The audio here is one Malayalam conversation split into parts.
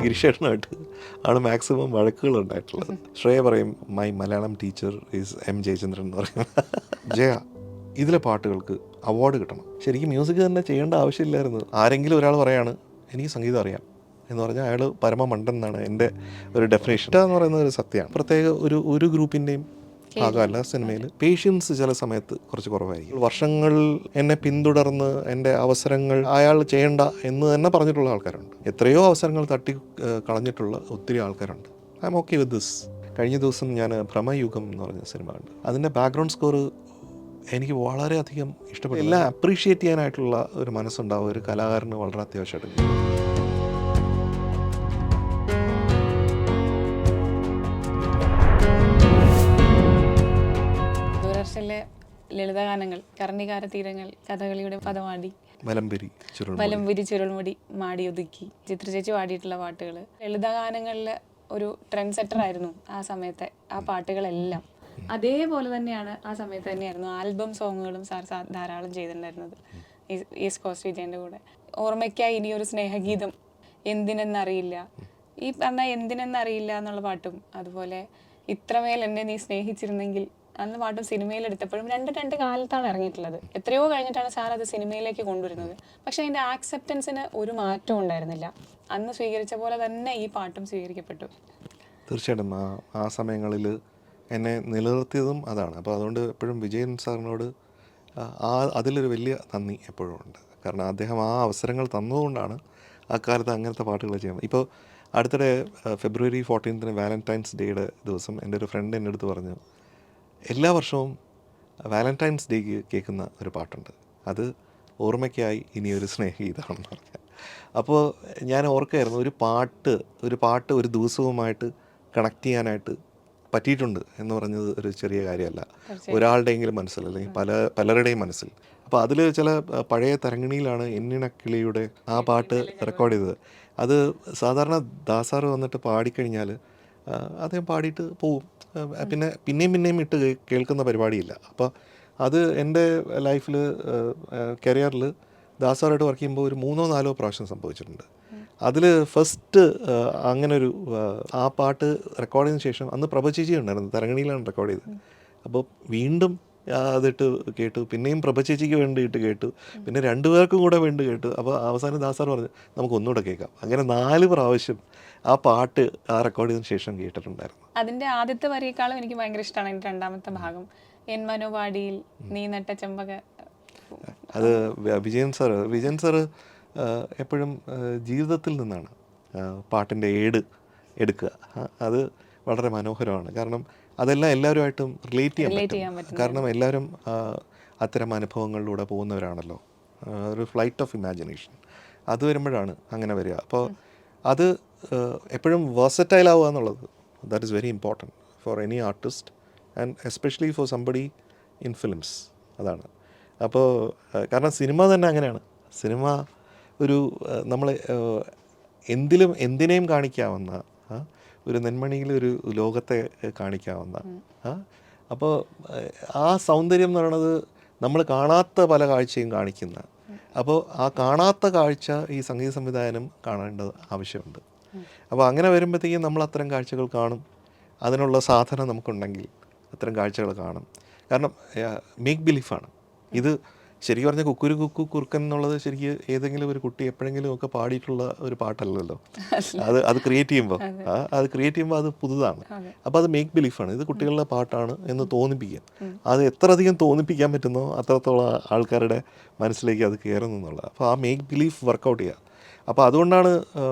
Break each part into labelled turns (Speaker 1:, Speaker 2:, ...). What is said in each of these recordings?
Speaker 1: ഗിരീഷേട്ടനായിട്ട് ആണ് മാക്സിമം വഴക്കുകൾ ഉണ്ടായിട്ടുള്ളത്. ശ്രേയ പറയും my Malayalam teacher is M Jayachandran എന്ന് പറയും. ജയ ഇതിലെ പാട്ടുകൾക്ക് അവാർഡ് കിട്ടണം. ശരിക്കും മ്യൂസിക് തന്നെ ചെയ്യേണ്ട ആവശ്യമില്ലായിരുന്നു. ആരെങ്കിലും ഒരാൾ പറയാണ് എനിക്ക് സംഗീതം അറിയാം എന്ന് പറഞ്ഞാൽ അയാൾ പരമമണ്ടൻ എന്നാണ് എൻ്റെ ഒരു ഡെഫിനേഷൻ. എന്ന് പറയുന്നത് ഒരു സത്യമാണ്. പ്രത്യേക ഒരു ഗ്രൂപ്പിൻ്റെയും ഭാഗമല്ല സിനിമയിൽ. പേഷ്യൻസ് ചില സമയത്ത് കുറച്ച് കുറവായിരിക്കും. വർഷങ്ങൾ എന്നെ പിന്തുടർന്ന് എൻ്റെ അവസരങ്ങൾ അയാൾ ചെയ്യേണ്ട എന്ന് തന്നെ പറഞ്ഞിട്ടുള്ള ആൾക്കാരുണ്ട്. എത്രയോ അവസരങ്ങൾ തട്ടി കളഞ്ഞിട്ടുള്ള ഒത്തിരി ആൾക്കാരുണ്ട്. I M okay with this. കഴിഞ്ഞ ദിവസം ഞാൻ ഭ്രമയുഗം എന്ന് പറഞ്ഞ സിനിമ കണ്ടു. അതിൻ്റെ ബാക്ക്ഗ്രൗണ്ട് സ്കോർ എനിക്ക് വളരെയധികം ഇഷ്ടപ്പെട്ടു. എല്ലാം അപ്രീഷിയേറ്റ് ചെയ്യാനായിട്ടുള്ള ഒരു മനസ്സുണ്ടാവും ഒരു കലാകാരന് വളരെ അത്യാവശ്യമായിട്ട്.
Speaker 2: ദൂരദർശനിലെ ലളിതഗാനങ്ങൾ, കർണികാര തീരങ്ങൾ, കഥകളിയുടെ പദമാടി, വലംപിരി ചുരുൾമുടി മാടിയൊതുക്കി, ചിത്രചേച്ചി പാടിയിട്ടുള്ള പാട്ടുകൾ ലളിതഗാനങ്ങളിൽ ഒരു ട്രെൻഡ് സെറ്റർ ആയിരുന്നു ആ സമയത്തെ. ആ പാട്ടുകളെല്ലാം അതേപോലെ തന്നെയാണ് ആ സമയത്ത് തന്നെയായിരുന്നു ആൽബം സോങ്ങുകളും സാർ ധാരാളം ചെയ്തിട്ടുണ്ടായിരുന്നത് ഈസ്റ്റ് കോസ്റ്റ് വിജയൻ്റെ കൂടെ. ഓർമ്മയ്ക്കായി ഇനിയൊരു സ്നേഹഗീതം, എന്തിനെന്നറിയില്ല, ഈ പറഞ്ഞ എന്തിനെന്നറിയില്ല എന്നുള്ള പാട്ടും, അതുപോലെ ഇത്രമേൽ എന്നെ നീ സ്നേഹിച്ചിരുന്നെങ്കിൽ അന്ന് പാട്ടും സിനിമയിലെടുത്തപ്പോഴും രണ്ട് കാലത്താണ് ഇറങ്ങിയിട്ടുള്ളത്. എത്രയോ കഴിഞ്ഞിട്ടാണ് സാർ അത് സിനിമയിലേക്ക് കൊണ്ടുവരുന്നത്. പക്ഷെ അതിൻ്റെ ആക്സെപ്റ്റൻസിന് ഒരു മാറ്റവും ഉണ്ടായിരുന്നില്ല. അന്ന് സ്വീകരിച്ച പോലെ തന്നെ ഈ പാട്ടും സ്വീകരിക്കപ്പെട്ടു.
Speaker 1: തീർച്ചയായിട്ടും ആ സമയങ്ങളിൽ എന്നെ നിലനിർത്തിയതും അതാണ്. അപ്പോൾ അതുകൊണ്ട് എപ്പോഴും വിജയൻ സാറിനോട് അതിലൊരു വലിയ നന്ദി എപ്പോഴും ഉണ്ട്. കാരണം അദ്ദേഹം ആ അവസരങ്ങൾ തന്നതുകൊണ്ടാണ് അക്കാലത്ത് അങ്ങനത്തെ പാട്ടുകൾ ചെയ്യുന്നത്. ഇപ്പോൾ അടുത്തിടെ ഫെബ്രുവരി 14 വാലന്റൈൻസ് ഡേയുടെ ദിവസം എൻ്റെ ഒരു ഫ്രണ്ട് എൻ്റെ അടുത്ത് പറഞ്ഞു, എല്ലാ വർഷവും വാലന്റൈൻസ് ഡേക്ക് കേൾക്കുന്ന ഒരു പാട്ടുണ്ട്, അത് ഓർമ്മയ്ക്കായി ഇനിയൊരു സ്നേഹഗീതമാണെന്ന് പറഞ്ഞാൽ. അപ്പോൾ ഞാൻ ഓർക്കായിരുന്നു ഒരു പാട്ട് ഒരു ദിവസവുമായിട്ട് കണക്ട് ചെയ്യാനായിട്ട് പറ്റിയിട്ടുണ്ട് എന്ന് പറഞ്ഞത് ഒരു ചെറിയ കാര്യമല്ല. ഒരാളുടെയെങ്കിലും മനസ്സിൽ അല്ലെങ്കിൽ പലരുടെയും മനസ്സിൽ. അപ്പോൾ അതിൽ ചില പഴയ തരങ്ങിണിയിലാണ് എന്നിണക്കിളിയുടെ ആ പാട്ട് റെക്കോർഡ് ചെയ്തത്. അത് സാധാരണ ദാസാർ വന്നിട്ട് പാടിക്കഴിഞ്ഞാൽ അദ്ദേഹം പാടിയിട്ട് പോവും, പിന്നെയും ഇട്ട് കേൾക്കുന്ന പരിപാടിയില്ല. അപ്പോൾ അത് എൻ്റെ ലൈഫിൽ കരിയറിൽ ദാസാറായിട്ട് വർക്ക് ചെയ്യുമ്പോൾ ഒരു 3-4 പ്രാവശ്യം സംഭവിച്ചിട്ടുണ്ട്. അതിൽ ഫസ്റ്റ് അങ്ങനൊരു ആ പാട്ട് റെക്കോർഡ് ചെയ്തതിന് ശേഷം അന്ന് പ്രഭചേച്ചി ഉണ്ടായിരുന്നു, തരങ്ങണിയിലാണ് റെക്കോർഡ് ചെയ്തത്. അപ്പോൾ വീണ്ടും അതിട്ട് കേട്ടു, പിന്നെയും പ്രഭചേച്ചിക്ക് വേണ്ടിയിട്ട് കേട്ടു, പിന്നെ 2 പേർക്കും കൂടെ വേണ്ടി കേട്ടു. അപ്പോൾ അവസാനം ദാസാർ പറഞ്ഞു നമുക്ക് ഒന്നുകൂടെ കേൾക്കാം. അങ്ങനെ 4 പ്രാവശ്യം ആ പാട്ട് ആ റെക്കോർഡ് ചെയ്തതിന് ശേഷം കേട്ടിട്ടുണ്ടായിരുന്നു.
Speaker 2: അതിൻ്റെ ആദ്യത്തെ വരിയേക്കാളും എനിക്ക് ഭയങ്കര ഇഷ്ടമാണ് അതിൻ്റെ രണ്ടാമത്തെ ഭാഗം, എൻ മനോവാടിയിൽ നീ നട്ട ചെമ്പക.
Speaker 1: അത് വിജയൻ സാറ് എപ്പോഴും ജീവിതത്തിൽ നിന്നാണ് പാട്ടിൻ്റെ ഏട് എടുക്കുക. അത് വളരെ മനോഹരമാണ്. കാരണം അതെല്ലാം എല്ലാവരുമായിട്ടും റിലേറ്റ് ചെയ്യാൻ പറ്റും. കാരണം എല്ലാവരും അത്തരം അനുഭവങ്ങളിലൂടെ പോകുന്നവരാണല്ലോ. ഒരു ഫ്ലൈറ്റ് ഓഫ് ഇമാജിനേഷൻ അത് വരുമ്പോഴാണ് അങ്ങനെ വരിക. അപ്പോൾ അത് എപ്പോഴും വേഴ്സറ്റൈൽ ആവുക എന്നുള്ളത് that is very important for any artist and especially for somebody in films. അതാണ്. അപ്പോൾ കാരണം സിനിമ തന്നെ അങ്ങനെയാണ്. സിനിമ ഒരു നമ്മൾ എന്തിനേയും കാണിക്കാവുന്ന ഒരു നെന്മണിയിൽ ഒരു ലോകത്തെ കാണിക്കാവുന്ന. അപ്പോൾ ആ സൗന്ദര്യം എന്ന് പറയുന്നത് നമ്മൾ കാണാത്ത പല കാഴ്ചയും കാണിക്കുന്ന. അപ്പോൾ ആ കാണാത്ത കാഴ്ച ഈ സംഗീത സംവിധായകനും കാണേണ്ടത് ആവശ്യമുണ്ട്. അപ്പോൾ അങ്ങനെ വരുമ്പോഴത്തേക്കും നമ്മൾ അത്തരം കാഴ്ചകൾ കാണും. അതിനുള്ള സാധനം നമുക്കുണ്ടെങ്കിൽ അത്തരം കാഴ്ചകൾ കാണും. കാരണം മേക്ക് ബിലീഫാണ് ഇത്. ശരിക്കും പറഞ്ഞാൽ കുക്കുരു കുക്കു കുറുക്കൻ എന്നുള്ളത് ശരിക്കും ഏതെങ്കിലും ഒരു കുട്ടി എപ്പോഴെങ്കിലും ഒക്കെ പാടിയിട്ടുള്ള ഒരു പാട്ടല്ലല്ലോ. അത് ക്രിയേറ്റ് ചെയ്യുമ്പോൾ അത് പുതുതാണ്. അപ്പോൾ അത് മേക്ക് ബിലീഫാണ്. ഇത് കുട്ടികളുടെ പാട്ടാണ് എന്ന് തോന്നിപ്പിക്കുക. അത് എത്ര അധികം തോന്നിപ്പിക്കാൻ പറ്റുന്നോ അത്രത്തോളം ആൾക്കാരുടെ മനസ്സിലേക്ക് അത് കയറുന്നു എന്നുള്ളത്. അപ്പോൾ ആ മേക്ക് ബിലീഫ് വർക്കൗട്ട് ചെയ്യുക. അപ്പോൾ അതുകൊണ്ടാണ്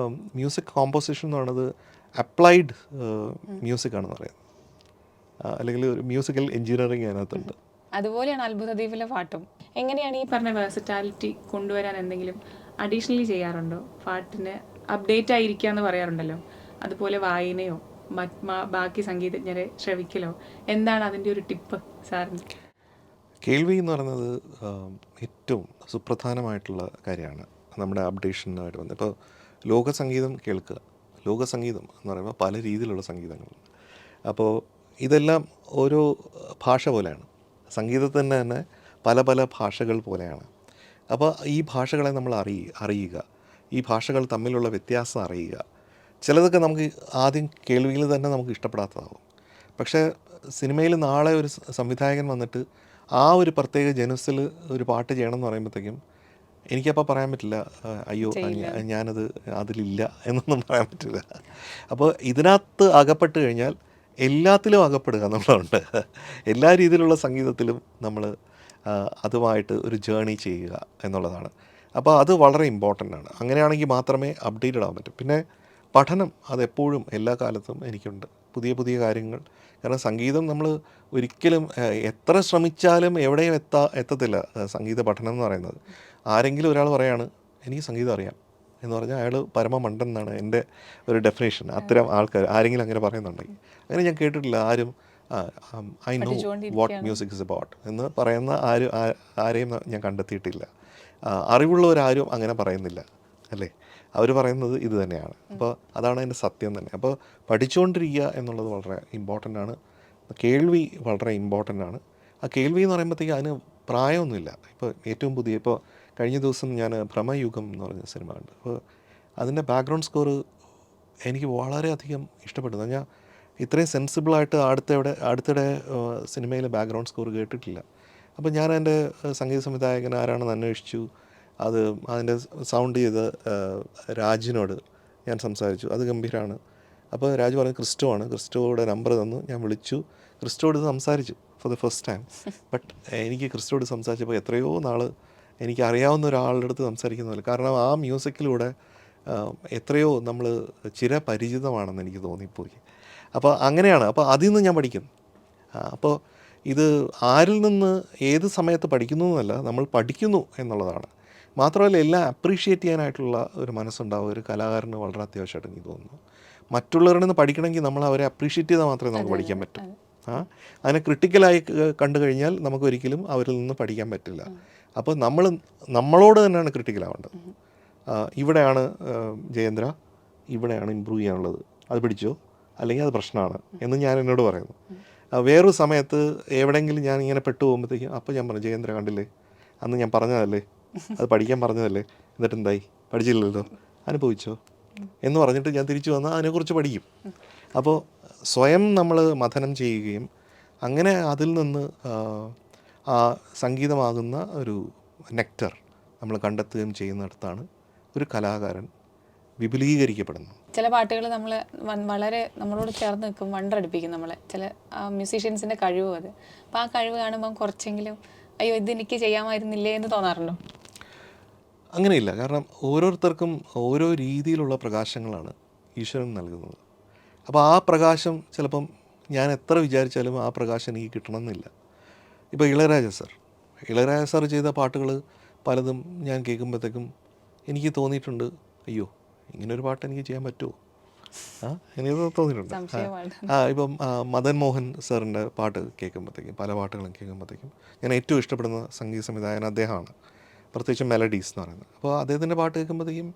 Speaker 1: മ്യൂസിക് കോമ്പോസിഷൻ എന്ന് പറയുന്നത് അപ്ലൈഡ് മ്യൂസിക് ആണെന്ന് പറയുന്നത്. അല്ലെങ്കിൽ ഒരു മ്യൂസിക്കൽ എഞ്ചിനീയറിങ് അതിനകത്തുണ്ട്.
Speaker 2: അതുപോലെയാണ് അത്ഭുതദ്വീപിലെ പാട്ടും. എങ്ങനെയാണ് ഈ പറഞ്ഞ വേഴ്സറ്റാലിറ്റി കൊണ്ടുവരാൻ എന്തെങ്കിലും അഡീഷണലി ചെയ്യാറുണ്ടോ? പാട്ടിന് അപ്ഡേറ്റ് ആയിരിക്കുക എന്ന് പറയാറുണ്ടല്ലോ, അതുപോലെ വായനയോ ബാക്കി സംഗീതജ്ഞരെ ശ്രവിക്കലോ, എന്താണ് അതിൻ്റെ ഒരു ടിപ്പ് സാറിന്?
Speaker 1: കേൾവി എന്ന് പറയുന്നത് ഏറ്റവും സുപ്രധാനമായിട്ടുള്ള കാര്യമാണ് നമ്മുടെ അപ്ഡേഷനുമായിട്ട് വന്നത്. ഇപ്പോൾ ലോകസംഗീതം കേൾക്കുക. ലോകസംഗീതം എന്ന് പറയുമ്പോൾ പല രീതിയിലുള്ള സംഗീതങ്ങളുണ്ട്. അപ്പോൾ ഇതെല്ലാം ഓരോ ഭാഷ പോലെയാണ്. സംഗീതത്തിന് തന്നെ പല പല ഭാഷകൾ പോലെയാണ്. അപ്പോൾ ഈ ഭാഷകളെ നമ്മൾ അറിയുക, ഈ ഭാഷകൾ തമ്മിലുള്ള വ്യത്യാസം അറിയുക, ചിലതൊക്കെ നമുക്ക് ആദ്യം കേൾവിയിൽ തന്നെ നമുക്ക് ഇഷ്ടപ്പെടാത്തതാവും. പക്ഷേ സിനിമയിൽ നാളെ ഒരു സംവിധായകൻ വന്നിട്ട് ആ ഒരു പ്രത്യേക ജനുസിൽ ഒരു പാട്ട് ചെയ്യണം എന്ന് പറയുമ്പോഴത്തേക്കും എനിക്കപ്പോൾ പറയാൻ പറ്റില്ല, അയ്യോ ഞാനത് അതിലില്ല എന്നൊന്നും പറയാൻ പറ്റില്ല. അപ്പോൾ ഇതിനകത്ത് അകപ്പെട്ട് കഴിഞ്ഞാൽ എല്ലാത്തിലും അകപ്പെടുക എന്നുള്ളതുണ്ട്. എല്ലാ രീതിയിലുള്ള സംഗീതത്തിലും നമ്മൾ അതുമായിട്ട് ഒരു ജേണി ചെയ്യുക എന്നുള്ളതാണ്. അപ്പോൾ അത് വളരെ ഇമ്പോർട്ടൻ്റ് ആണ്. അങ്ങനെയാണെങ്കിൽ മാത്രമേ അപ്ഡേറ്റഡ് ആകാൻ പറ്റൂ. പിന്നെ പഠനം അതെപ്പോഴും എല്ലാ കാലത്തും എനിക്കുണ്ട്, പുതിയ പുതിയ കാര്യങ്ങൾ. കാരണം സംഗീതം നമ്മൾ ഒരിക്കലും എത്ര ശ്രമിച്ചാലും എവിടെയും എത്തത്തില്ല സംഗീത പഠനം എന്ന് പറയുന്നത്. ആരെങ്കിലും ഒരാൾ പറയാണ് എനിക്ക് സംഗീതം അറിയാം എന്ന് പറഞ്ഞാൽ അയാൾ പരമമണ്ടൻ എന്നാണ് എൻ്റെ ഒരു ഡെഫിനേഷൻ. അത്തരം ആൾക്കാർ ആരെങ്കിലും അങ്ങനെ പറയുന്നുണ്ടെങ്കിൽ, അങ്ങനെ ഞാൻ കേട്ടിട്ടില്ല ആരും I know what music is about എന്ന് പറയുന്ന ആരെയും ഞാൻ കണ്ടെത്തിയിട്ടില്ല. അറിവുള്ളവരാരും അങ്ങനെ പറയുന്നില്ല അല്ലേ, അവർ പറയുന്നത് ഇത് തന്നെയാണ്. അപ്പോൾ അതാണ് അതിൻ്റെ സത്യം തന്നെ. അപ്പോൾ പഠിച്ചുകൊണ്ടിരിക്കുക എന്നുള്ളത് വളരെ ഇമ്പോർട്ടൻ്റ് ആണ്. കേൾവി വളരെ ഇമ്പോർട്ടൻ്റ് ആണ്. ആ കേൾവി എന്ന് പറയുമ്പോഴത്തേക്ക് അതിന് പ്രായമൊന്നുമില്ല. ഇപ്പോൾ ഏറ്റവും പുതിയ ഇപ്പോൾ കഴിഞ്ഞ ദിവസം ഞാൻ ഭ്രമയുഗം എന്ന് പറഞ്ഞ സിനിമ കണ്ടു. അപ്പോൾ അതിൻ്റെ ബാക്ക്ഗ്രൗണ്ട് സ്കോർ എനിക്ക് വളരെയധികം ഇഷ്ടപ്പെട്ടു. എന്ന് പറഞ്ഞാൽ ഇത്രയും സെൻസിബിളായിട്ട് അടുത്തിടെ സിനിമയിൽ ബാക്ക്ഗ്രൗണ്ട് സ്കോർ കേട്ടിട്ടില്ല. അപ്പോൾ ഞാൻ എൻ്റെ സംഗീത സംവിധായകൻ ആരാണെന്ന് അന്വേഷിച്ചു. അതിൻ്റെ സൗണ്ട് ചെയ്ത രാജിനോട് ഞാൻ സംസാരിച്ചു. അത് ഗംഭീരമാണ്. അപ്പോൾ രാജു പറഞ്ഞു ക്രിസ്റ്റോയുടെ നമ്പർ തന്നു. ഞാൻ വിളിച്ചു, ക്രിസ്റ്റോയോട് സംസാരിച്ചു for the first time. But എനിക്ക് ക്രിസ്റ്റോയോട് സംസാരിച്ചപ്പോൾ എത്രയോ നാൾ എനിക്ക് അറിയാവുന്ന ഒരാളുടെ അടുത്ത് സംസാരിക്കുന്ന പോലെ. കാരണം ആ മ്യൂസിക്കിലൂടെ എത്രയോ നമ്മൾ ചിരപരിചിതമാണെന്ന് എനിക്ക് തോന്നിപ്പോയി. അപ്പോൾ അങ്ങനെയാണ്. അപ്പോൾ അതിൽ നിന്ന് ഞാൻ പഠിക്കും. അപ്പോൾ ഇത് ആരിൽ നിന്ന് ഏത് സമയത്ത് പഠിക്കുന്നു എന്നല്ല, നമ്മൾ പഠിക്കുന്നു എന്നുള്ളതാണ്. മാത്രമല്ല എല്ലാം അപ്രീഷിയേറ്റ് ചെയ്യാനായിട്ടുള്ള ഒരു മനസ്സുണ്ടാവുക ഒരു കലാകാരന് വളരെ അത്യാവശ്യമായിട്ട് എനിക്ക് തോന്നുന്നു. മറ്റുള്ളവരിൽ നിന്ന് പഠിക്കണമെങ്കിൽ നമ്മൾ അവരെ അപ്രീഷിയേറ്റ് ചെയ്താൽ മാത്രമേ നമുക്ക് പഠിക്കാൻ പറ്റൂ. അതിനെ ക്രിട്ടിക്കലായി കണ്ടു കഴിഞ്ഞാൽ നമുക്കൊരിക്കലും അവരിൽ നിന്ന് പഠിക്കാൻ പറ്റില്ല. അപ്പോൾ നമ്മളോട് തന്നെയാണ് ക്രിട്ടിക്കലാവേണ്ടത്. ഇവിടെയാണ് ജയേന്ദ്ര, ഇവിടെയാണ് ഇമ്പ്രൂവ് ചെയ്യാനുള്ളത്, അത് പിടിച്ചോ, അല്ലെങ്കിൽ അത് പ്രശ്നമാണ് എന്ന് ഞാൻ എന്നോട് പറയുന്നു. വേറൊരു സമയത്ത് എവിടെയെങ്കിലും ഞാൻ ഇങ്ങനെ പെട്ടു പോകുമ്പോഴത്തേക്കും അപ്പോൾ ഞാൻ പറഞ്ഞു, ജയേന്ദ്ര കണ്ടില്ലേ, അന്ന് ഞാൻ പറഞ്ഞതല്ലേ, അത് പഠിക്കാൻ പറഞ്ഞതല്ലേ, എന്നിട്ട് എന്തായി, പഠിച്ചില്ലല്ലോ, അനുഭവിച്ചോ എന്ന് പറഞ്ഞിട്ട് ഞാൻ തിരിച്ചു വന്നാൽ അതിനെക്കുറിച്ച് പഠിക്കും. അപ്പോൾ സ്വയം നമ്മൾ മഥനം ചെയ്യുകയും അങ്ങനെ അതിൽ നിന്ന് ആ സംഗീതമാകുന്ന ഒരു നെക്ടർ നമ്മൾ കണ്ടെത്തുകയും ചെയ്യുന്നിടത്താണ് ഒരു കലാകാരൻ വിപുലീകരിക്കപ്പെടുന്നു.
Speaker 2: ചില പാട്ടുകൾ നമ്മൾ വളരെ നമ്മളോട് ചേർന്ന് നിൽക്കും, വണ്ടറടിപ്പിക്കും നമ്മളെ. ചില മ്യൂസീഷ്യൻസിൻ്റെ കഴിവ് അത്. അപ്പോൾ ആ കഴിവ് കാണുമ്പം കുറച്ചെങ്കിലും അയ്യോ ഇതെനിക്ക് ചെയ്യാമായിരുന്നില്ലേ എന്ന് തോന്നാറുണ്ടോ?
Speaker 1: അങ്ങനെയില്ല. കാരണം ഓരോരുത്തർക്കും ഓരോ രീതിയിലുള്ള പ്രകാശങ്ങളാണ് ഈശ്വരൻ നൽകുന്നത്. അപ്പോൾ ആ പ്രകാശം ചിലപ്പം ഞാൻ എത്ര വിചാരിച്ചാലും ആ പ്രകാശം എനിക്ക് കിട്ടണമെന്നില്ല. ഇപ്പോൾ ഇളയരാജ സാർ ചെയ്ത പാട്ടുകൾ പലതും ഞാൻ കേൾക്കുമ്പോഴത്തേക്കും എനിക്ക് തോന്നിയിട്ടുണ്ട്, അയ്യോ ഇങ്ങനൊരു പാട്ട് എനിക്ക് ചെയ്യാൻ പറ്റുമോ, എനിക്ക് തോന്നിയിട്ടുണ്ട്. ഇപ്പം മദൻ മോഹൻ സാറിൻ്റെ പാട്ട് കേൾക്കുമ്പോഴത്തേക്കും, പല പാട്ടുകളും കേൾക്കുമ്പോഴത്തേക്കും ഞാൻ ഏറ്റവും ഇഷ്ടപ്പെടുന്ന സംഗീത സംവിധായകൻ അദ്ദേഹമാണ്, പ്രത്യേകിച്ച് മെലഡീസ് എന്ന് പറയുന്നത്. അപ്പോൾ അദ്ദേഹത്തിൻ്റെ പാട്ട് കേൾക്കുമ്പോഴത്തേക്കും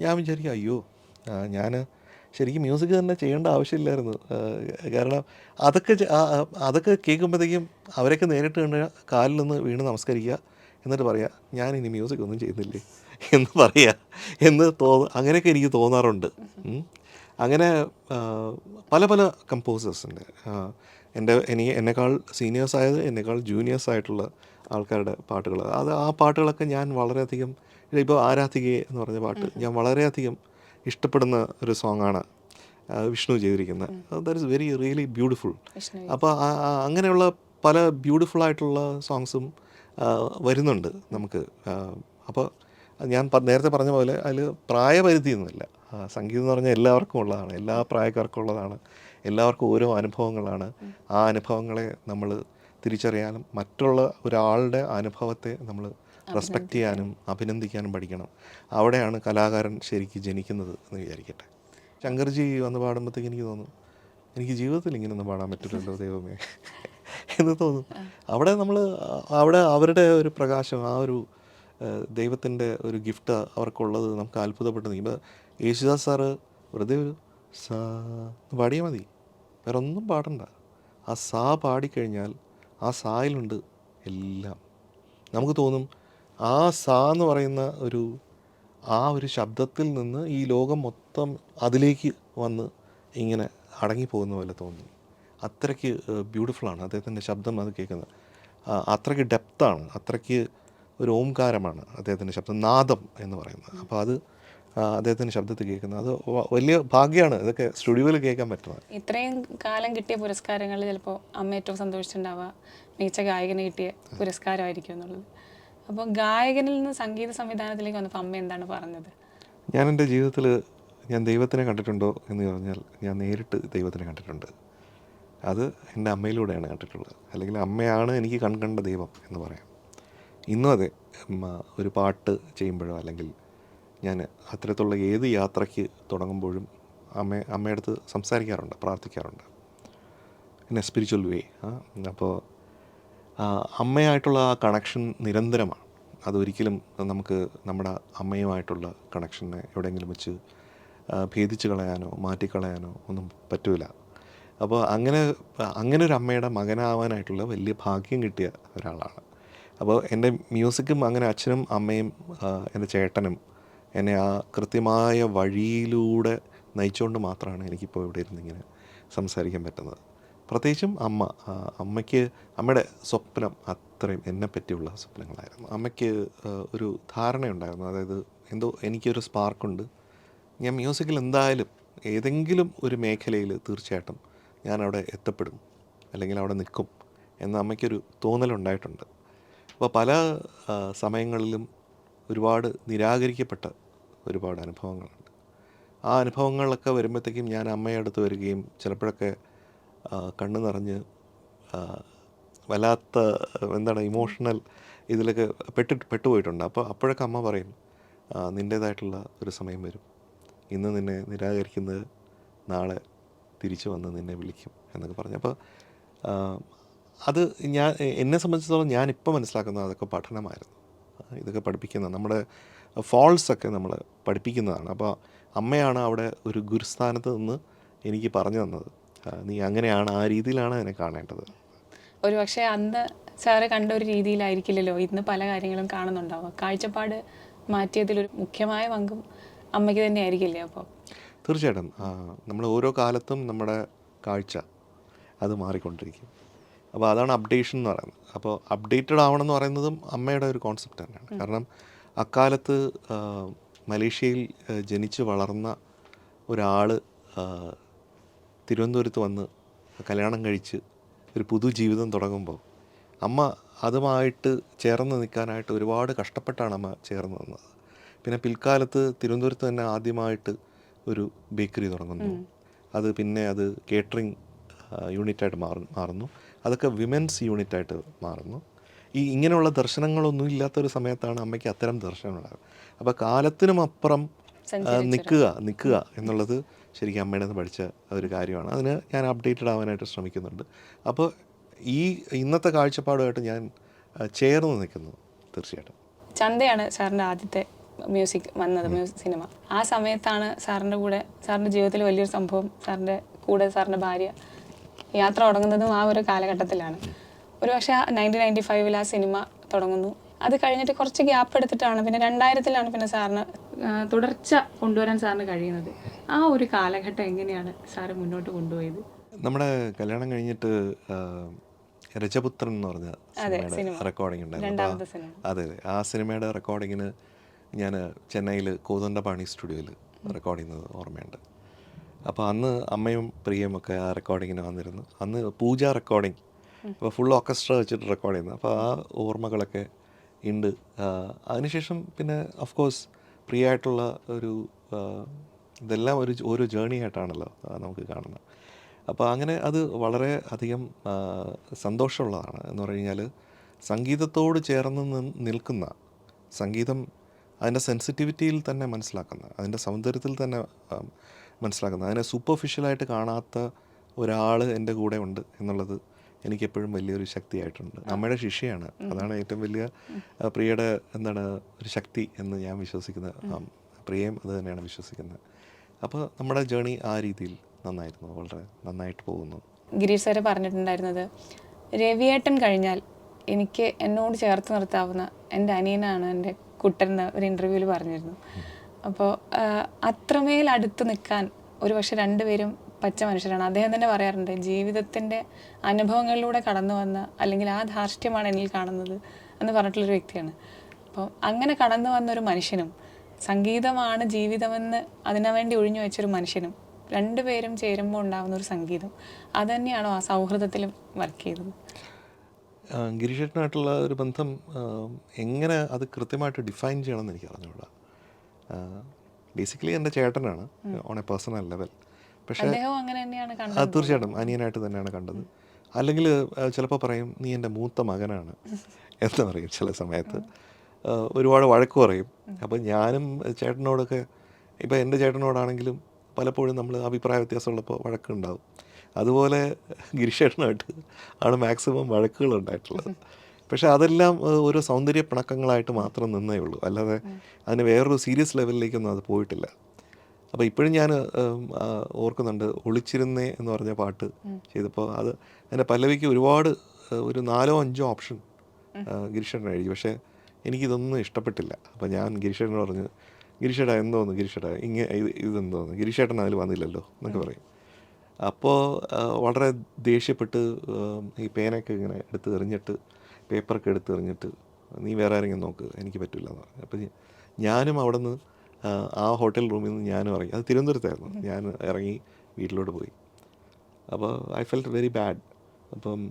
Speaker 1: ഞാൻ വിചാരിക്കും, അയ്യോ ഞാൻ ശരിക്കും മ്യൂസിക് തന്നെ ചെയ്യേണ്ട ആവശ്യമില്ലായിരുന്നു. കാരണം അതൊക്കെ കേൾക്കുമ്പോഴത്തേക്കും അവരൊക്കെ നേരിട്ട് കണ്ട് കാലിൽ നിന്ന് വീണ് നമസ്കരിക്കുക, എന്നിട്ട് പറയുക ഞാൻ ഇനി മ്യൂസിക് ഒന്നും ചെയ്യുന്നില്ലേ എന്ന് പറയുക അങ്ങനെയൊക്കെ എനിക്ക് തോന്നാറുണ്ട്. അങ്ങനെ പല പല കമ്പോസേഴ്സുണ്ട്. എന്നെക്കാൾ സീനിയേഴ്സായത് എന്നെക്കാൾ ജൂനിയേഴ്സായിട്ടുള്ള ആൾക്കാരുടെ പാട്ടുകൾ. ആ പാട്ടുകളൊക്കെ ഞാൻ വളരെയധികം, ഇപ്പോൾ ആരാധികയെ എന്ന് പറഞ്ഞ പാട്ട് ഞാൻ വളരെയധികം ഇഷ്ടപ്പെടുന്ന ഒരു സോങ്ങാണ് വിഷ്ണു ചെയ്തിരിക്കുന്നത്. That is really beautiful. അപ്പോൾ അങ്ങനെയുള്ള പല ബ്യൂട്ടിഫുൾ ആയിട്ടുള്ള സോങ്സും വരുന്നുണ്ട് നമുക്ക്. അപ്പോൾ ഞാൻ നേരത്തെ പറഞ്ഞ പോലെ അതിൽ പ്രായപരിധിയൊന്നുമില്ല. സംഗീതം എന്ന് പറഞ്ഞാൽ എല്ലാവർക്കും ഉള്ളതാണ്, എല്ലാ പ്രായക്കാർക്കും ഉള്ളതാണ്, എല്ലാവർക്കും ഓരോ അനുഭവങ്ങളാണ്. ആ അനുഭവങ്ങളെ നമ്മൾ തിരിച്ചറിയാനും മറ്റുള്ള ഒരാളുടെ അനുഭവത്തെ നമ്മൾ റെസ്പെക്റ്റ് ചെയ്യാനും അഭിനന്ദിക്കാനും പഠിക്കണം. അവിടെയാണ് കലാകാരൻ ശരിക്കും ജനിക്കുന്നത് എന്ന് വിചാരിക്കട്ടെ. ശങ്കർജി വന്ന് പാടുമ്പോഴത്തേക്ക് എനിക്ക് തോന്നും, എനിക്ക് ജീവിതത്തിൽ ഇങ്ങനെയൊന്നും പാടാൻ പറ്റില്ലല്ലോ ദൈവമേ എന്ന് തോന്നും. അവിടെ അവരുടെ ഒരു പ്രകാശം, ആ ഒരു ദൈവത്തിൻ്റെ ഒരു ഗിഫ്റ്റ് അവർക്കുള്ളത് നമുക്ക് അത്ഭുതപ്പെട്ട് നിൽക്കും. ഇപ്പോൾ യേശുദാസ് സാറ് വെറുതെ ഒരു സാ പാടിയാൽ മതി, വേറെ ഒന്നും പാടണ്ട. ആ സാ പാടിക്കഴിഞ്ഞാൽ ആ സായിലുണ്ട് എല്ലാം. നമുക്ക് തോന്നും ആ സാ എന്ന് പറയുന്ന ആ ഒരു ശബ്ദത്തിൽ നിന്ന് ഈ ലോകം മൊത്തം അതിലേക്ക് വന്ന് ഇങ്ങനെ അടങ്ങിപ്പോകുന്ന പോലെ തോന്നി. അത്രയ്ക്ക് ബ്യൂട്ടിഫുള്ളാണ് അദ്ദേഹത്തിൻ്റെ ശബ്ദം. അത് കേൾക്കുന്നത് അത്രയ്ക്ക് ഡെപ്താണ്, അത്രയ്ക്ക് ഒരു ഓംകാരമാണ് അദ്ദേഹത്തിൻ്റെ ശബ്ദം, നാദം എന്ന് പറയുന്നത്. അപ്പോൾ അത് അദ്ദേഹത്തിൻ്റെ ശബ്ദത്തിൽ കേൾക്കുന്നത് അത് വലിയ ഭാഗ്യമാണ്, ഇതൊക്കെ സ്റ്റുഡിയോയിൽ കേൾക്കാൻ പറ്റുന്നത്.
Speaker 2: ഇത്രയും കാലം കിട്ടിയ പുരസ്കാരങ്ങളിൽ ചിലപ്പോൾ അമ്മ ഏറ്റവും സന്തോഷിച്ചിട്ടുണ്ടാവുക മികച്ച ഗായകന് കിട്ടിയ പുരസ്കാരമായിരിക്കും എന്നുള്ളത്. അപ്പോൾ ഗായകനിൽ നിന്ന് സംഗീത സംവിധാനത്തിലേക്ക് വന്നപ്പോൾ അമ്മ എന്താണ് പറഞ്ഞത്?
Speaker 1: ഞാൻ എൻ്റെ ജീവിതത്തിൽ ഞാൻ ദൈവത്തിനെ കണ്ടിട്ടുണ്ടോ എന്ന് പറഞ്ഞാൽ ഞാൻ നേരിട്ട് ദൈവത്തിനെ കണ്ടിട്ടുണ്ട്. അത് എൻ്റെ അമ്മയിലൂടെയാണ് കണ്ടിട്ടുള്ളത്. അല്ലെങ്കിൽ അമ്മയാണ് എനിക്ക് കണ്ട ദൈവം എന്ന് പറയാം. ഇന്നും അതെ, ഒരു പാട്ട് ചെയ്യുമ്പോഴോ അല്ലെങ്കിൽ ഞാൻ അത്തരത്തിലുള്ള ഏത് യാത്രയ്ക്ക് തുടങ്ങുമ്പോഴും അമ്മയുടെ അടുത്ത് സംസാരിക്കാറുണ്ട്, പ്രാർത്ഥിക്കാറുണ്ട് ഇൻ എ സ്പിരിച്വൽ വേ. അപ്പോൾ അമ്മയായിട്ടുള്ള ആ കണക്ഷൻ നിരന്തരമാണ്. അതൊരിക്കലും നമുക്ക് നമ്മുടെ അമ്മയുമായിട്ടുള്ള കണക്ഷനെ എവിടെയെങ്കിലും വെച്ച് ഭേദിച്ച് കളയാനോ മാറ്റിക്കളയാനോ ഒന്നും പറ്റില്ല. അപ്പോൾ അങ്ങനെ ഒരു അമ്മയുടെ മകനാവാനായിട്ടുള്ള വലിയ ഭാഗ്യം കിട്ടിയ ഒരാളാണ്. അപ്പോൾ എൻ്റെ മ്യൂസിക്കും അങ്ങനെ അച്ഛനും അമ്മയും എൻ്റെ ചേട്ടനും എന്നെ ആ കൃത്യമായ വഴിയിലൂടെ നയിച്ചുകൊണ്ട് മാത്രമാണ് എനിക്കിപ്പോൾ ഇവിടെ ഇരുന്ന് ഇങ്ങനെ സംസാരിക്കാൻ പറ്റുന്നത്. പ്രത്യേകിച്ചും അമ്മയുടെ സ്വപ്നം അത്രയും എന്നെ പറ്റിയുള്ള സ്വപ്നങ്ങളായിരുന്നു. അമ്മയ്ക്ക് ഒരു ധാരണയുണ്ടായിരുന്നു, അതായത് എന്തോ എനിക്കൊരു സ്പാർക്കുണ്ട്, ഞാൻ മ്യൂസിക്കിൽ എന്തായാലും ഏതെങ്കിലും ഒരു മേഖലയിൽ തീർച്ചയായിട്ടും ഞാനവിടെ എത്തപ്പെടും അല്ലെങ്കിൽ അവിടെ നിൽക്കും എന്ന അമ്മയ്ക്കൊരു തോന്നലുണ്ടായിട്ടുണ്ട്. അപ്പോൾ പല സമയങ്ങളിലും ഒരുപാട് നിരാകരിക്കപ്പെട്ട ഒരുപാട് അനുഭവങ്ങളുണ്ട്. ആ അനുഭവങ്ങളൊക്കെ വരുമ്പോഴത്തേക്കും ഞാൻ അമ്മയുടെ അടുത്ത് വരികയും ചിലപ്പോഴൊക്കെ കണ്ണ് നിറഞ്ഞ് വല്ലാത്ത ഇമോഷണൽ ഇതിലൊക്കെ പെട്ടുപോയിട്ടുണ്ട്. അപ്പോഴൊക്കെ അമ്മ പറയും, നിൻ്റേതായിട്ടുള്ള ഒരു സമയം വരും, ഇന്ന് നിന്നെ നിരാകരിക്കുന്നത് നാളെ തിരിച്ചു വന്ന് നിന്നെ വിളിക്കും എന്നൊക്കെ പറഞ്ഞു. അപ്പോൾ അത് എന്നെ സംബന്ധിച്ചിടത്തോളം ഞാനിപ്പോൾ മനസ്സിലാക്കുന്നത് അതൊക്കെ പഠനമായിരുന്നു. ഇതൊക്കെ പഠിപ്പിക്കുന്നത് നമ്മുടെ ഫോൾസൊക്കെ നമ്മൾ പഠിപ്പിക്കുന്നതാണ്. അപ്പോൾ അമ്മയാണ് അവിടെ ഒരു ഗുരുസ്ഥാനത്ത് നിന്ന് എനിക്ക് പറഞ്ഞു തന്നത്, നീ അങ്ങനെയാണ്, ആ രീതിയിലാണ് അതിനെ കാണേണ്ടത്.
Speaker 2: ഒരു പക്ഷേ അന്ന് സാറ് കണ്ട ഒരു രീതിയിലായിരിക്കില്ലല്ലോ ഇന്ന് പല കാര്യങ്ങളും കാണുന്നുണ്ടാവുക. കാഴ്ചപ്പാട് മാറ്റിയതിലൊരു മുഖ്യമായ പങ്കും അമ്മയ്ക്ക് തന്നെ ആയിരിക്കില്ലേ? അപ്പോൾ
Speaker 1: തീർച്ചയായിട്ടും നമ്മൾ ഓരോ കാലത്തും നമ്മുടെ കാഴ്ച അത് മാറിക്കൊണ്ടിരിക്കും. അപ്പോൾ അതാണ് അപ്ഡേഷൻ എന്ന് പറയുന്നത്. അപ്പോൾ അപ്ഡേറ്റഡ് ആവണം എന്ന് പറയുന്നതും അമ്മയുടെ ഒരു കോൺസെപ്റ്റ് തന്നെയാണ്. കാരണം അക്കാലത്ത് മലേഷ്യയിൽ ജനിച്ച് വളർന്ന ഒരാൾ തിരുവനന്തപുരത്ത് വന്ന് കല്യാണം കഴിച്ച് ഒരു പുതുജീവിതം തുടങ്ങുമ്പോൾ അമ്മ അതുമായിട്ട് ചേർന്ന് നിൽക്കാനായിട്ട് ഒരുപാട് കഷ്ടപ്പെട്ടാണ് അമ്മ ചേർന്ന് നിന്നത്. പിന്നെ പിൽക്കാലത്ത് തിരുവനന്തപുരത്ത് തന്നെ ആദ്യമായിട്ട് ഒരു ബേക്കറി തുടങ്ങുന്നു. പിന്നെ അത് കേറ്ററിംഗ് യൂണിറ്റായിട്ട് മാറുന്നു. അതൊക്കെ വിമൻസ് യൂണിറ്റായിട്ട് മാറുന്നു. ഇങ്ങനെയുള്ള ദർശനങ്ങളൊന്നും ഇല്ലാത്തൊരു സമയത്താണ് അമ്മയ്ക്ക് അത്തരം ദർശനമുണ്ടാകുന്നത്. അപ്പോൾ കാലത്തിനും അപ്പുറം നിൽക്കുക എന്നുള്ളത് ശരിക്കും അമ്മയുടെ നിന്ന് പഠിച്ച ഒരു കാര്യമാണ്. അതിന് ഞാൻ അപ്ഡേറ്റഡ് ആവാനായിട്ട് ശ്രമിക്കുന്നുണ്ട്. അപ്പോൾ ഇന്നത്തെ കാഴ്ചപ്പാടുമായിട്ട് ഞാൻ ചേർന്ന് നിൽക്കുന്നു. തീർച്ചയായിട്ടും
Speaker 2: ചന്തയാണ് സാറിൻ്റെ ആദ്യത്തെ മ്യൂസിക് വന്നത്, സിനിമ. ആ സമയത്താണ് സാറിൻ്റെ ജീവിതത്തിൽ വലിയൊരു സംഭവം, സാറിൻ്റെ ഭാര്യ യാത്ര തുടങ്ങുന്നതും ആ ഒരു കാലഘട്ടത്തിലാണ്. ഒരു പക്ഷേ 1995 ആ സിനിമ തുടങ്ങുന്നു. അത് കഴിഞ്ഞിട്ട് കുറച്ച് ഗ്യാപ്പ് എടുത്തിട്ടാണ് പിന്നെ 2000 പിന്നെ സാറിന് തുടർച്ച കൊണ്ടുവരാൻ സാറിന് കഴിയുന്നത്. ആ ഒരു കാലഘട്ടം എങ്ങനെയാണ് സാറ് മുന്നോട്ട് കൊണ്ടുപോയത്?
Speaker 1: നമ്മുടെ കല്യാണം കഴിഞ്ഞിട്ട് രജപുത്രൻ എന്ന് പറഞ്ഞ സിനിമയുടെ റെക്കോർഡിംഗ് ഉണ്ടായിരുന്നു. അതെ, ആ സിനിമയുടെ റെക്കോർഡിങ്ങിന് ഞാൻ ചെന്നൈയിൽ കോതണ്ടപാണി സ്റ്റുഡിയോയിൽ റെക്കോർഡ് ചെയ്യുന്നത് ഓർമ്മയുണ്ട്. അപ്പോൾ അന്ന് അമ്മയും പ്രിയയും ഒക്കെ ആ റെക്കോർഡിങ്ങിന് വന്നിരുന്നു. അന്ന് പൂജ റെക്കോർഡിങ്, അപ്പോൾ ഫുൾ ഓർക്കസ്ട്ര വെച്ചിട്ട് റെക്കോർഡ് ചെയ്യുന്നത്. അപ്പോൾ ആ ഓർമ്മകളൊക്കെ ഉണ്ട്. അതിനുശേഷം പിന്നെ ഓഫ് കോഴ്സ് പ്രിയമായിട്ടുള്ള ഒരു ഇതെല്ലാം ഓരോ ജേണി ആയിട്ടാണല്ലോ നമുക്ക് കാണുന്നത്. അപ്പോൾ അങ്ങനെ അത് വളരെ അധികം സന്തോഷമുള്ളതാണ്. എന്ന് പറഞ്ഞു കഴിഞ്ഞാൽ സംഗീതത്തോട് ചേർന്ന് നിൽക്കുന്ന, സംഗീതം അതിൻ്റെ സെൻസിറ്റിവിറ്റിയിൽ തന്നെ മനസ്സിലാക്കുന്ന, അതിൻ്റെ സൗന്ദര്യത്തിൽ തന്നെ മനസ്സിലാക്കുന്ന, അതിനെ സൂപ്പർഫിഷ്യലായിട്ട് കാണാത്ത ഒരാൾ എൻ്റെ കൂടെ ഉണ്ട് എന്നുള്ളത് എനിക്കെപ്പോഴും വലിയൊരു ശക്തിയായിട്ടുണ്ട്. അമ്മയുടെ ശിഷ്യയാണ്, അതാണ് ഏറ്റവും വലിയ പ്രിയയുടെ ഒരു ശക്തി എന്ന് ഞാൻ വിശ്വസിക്കുന്നത്. പ്രിയയും അത് തന്നെയാണ് വിശ്വസിക്കുന്നത്. അപ്പോൾ നമ്മുടെ ജേണി ആ രീതിയിൽ നന്നായിരുന്നു, വളരെ നന്നായിട്ട് പോകുന്നു.
Speaker 2: ഗിരീഷ് സാറ് പറഞ്ഞിട്ടുണ്ടായിരുന്നത്, രവിയേട്ടൻ കഴിഞ്ഞാൽ എന്നോട് ചേർത്ത് നിർത്താവുന്ന എൻ്റെ അനിയനാണ് എൻ്റെ കുട്ടൻ എന്ന് ഒരു ഇൻ്റർവ്യൂവിൽ പറഞ്ഞിരുന്നു. അപ്പോൾ അത്രമേൽ അടുത്ത് നിൽക്കാൻ ഒരു പക്ഷെ രണ്ടുപേരും പച്ച മനുഷ്യരാണ്. അദ്ദേഹം തന്നെ പറയാറുണ്ട്, ജീവിതത്തിൻ്റെ അനുഭവങ്ങളിലൂടെ കടന്നു വന്ന, അല്ലെങ്കിൽ ആ ധാർഷ്ട്യമാണ് എന്നിൽ കാണുന്നത് എന്ന് പറഞ്ഞിട്ടുള്ളൊരു വ്യക്തിയാണ്. അപ്പോൾ അങ്ങനെ കടന്നു വന്നൊരു മനുഷ്യനും സംഗീതമാണ് ജീവിതമെന്ന് അതിനുവേണ്ടി ഒഴിഞ്ഞു വെച്ചൊരു മനുഷ്യനും രണ്ടുപേരും ചേരുമ്പോൾ ഉണ്ടാകുന്ന ഒരു സംഗീതം, അത് തന്നെയാണോ ആ സൗഹൃദത്തിലും വർക്ക് ചെയ്തത്?
Speaker 1: ഗിരീഷേട്ടനായിട്ടുള്ള ഒരു ബന്ധം എങ്ങനെ അത് കൃത്യമായിട്ട് ഡിഫൈൻ ചെയ്യണമെന്ന് എനിക്ക് അറിഞ്ഞുകൂടാ. ബേസിക്കലി എൻ്റെ ചേട്ടനാണ് ഓൺ എ പേഴ്സണൽ ലെവൽ. പക്ഷേ
Speaker 2: അങ്ങനെ തന്നെയാണ്
Speaker 1: അത്
Speaker 2: കണ്ടത്.
Speaker 1: തീർച്ചയായിട്ടും അനിയനായിട്ട് തന്നെയാണ് കണ്ടത്. അല്ലെങ്കിൽ ചിലപ്പോൾ പറയും നീ എൻ്റെ മൂത്ത മകനാണ് എന്ന് പറയും. ചില സമയത്ത് ഒരുപാട് വഴക്ക് പറയും. അപ്പം ഞാനും ചേട്ടനോടൊക്കെ, ഇപ്പം എൻ്റെ ചേട്ടനോടാണെങ്കിലും പലപ്പോഴും നമ്മൾ അഭിപ്രായ വ്യത്യാസമുള്ളപ്പോൾ വഴക്കുണ്ടാവും. അതുപോലെ ഗിരീഷേട്ടനായിട്ട് ആണ് മാക്സിമം വഴക്കുകൾ ഉണ്ടായിട്ടുള്ളത്. പക്ഷേ അതെല്ലാം ഒരു സൗന്ദര്യ പിണക്കങ്ങളായിട്ട് മാത്രം നിന്നേ ഉള്ളൂ, അല്ലാതെ അതിന് വേറൊരു സീരിയസ് ലെവലിലേക്കൊന്നും അത് പോയിട്ടില്ല. അപ്പോൾ ഇപ്പോഴും ഞാൻ ഓർക്കുന്നുണ്ട്, ഒളിച്ചിരുന്നേ എന്ന് പറഞ്ഞ പാട്ട് ചെയ്തപ്പോൾ അതിൻ്റെ പല്ലവിക്ക് ഒരുപാട് ഒരു 4-5 ഓപ്ഷൻ ഗിരീഷേട്ടൻ എഴുതി. പക്ഷേ എനിക്കിതൊന്നും ഇഷ്ടപ്പെട്ടില്ല. അപ്പോൾ ഞാൻ ഗിരീഷേട്ടനോട് പറഞ്ഞു, ഗിരീഷേട്ടാ എന്തോന്ന് ഗിരീഷേട്ടാ ഇതെന്തോന്ന്, ഗിരീഷേട്ടൻ അതിൽ വന്നില്ലല്ലോ എന്നൊക്കെ പറയും. അപ്പോൾ വളരെ ദേഷ്യപ്പെട്ട് ഈ പേനയൊക്കെ ഇങ്ങനെ എടുത്ത് എറിഞ്ഞിട്ട്, പേപ്പറൊക്കെ എടുത്ത് എറിഞ്ഞിട്ട്, നീ വേറെ ആരെങ്കിലും നോക്ക്, എനിക്ക് പറ്റില്ല എന്ന് പറഞ്ഞു. അപ്പോൾ ഞാനും അവിടെ നിന്ന് ആ ഹോട്ടൽ റൂമിൽ നിന്ന് ഞാനും ഇറങ്ങി. അത് തിരുവനന്തപുരത്തായിരുന്നു. ഞാൻ ഇറങ്ങി വീട്ടിലോട്ട് പോയി. അപ്പോൾ ഐ ഫെൽറ്റ് വെരി ബാഡ്. അപ്പം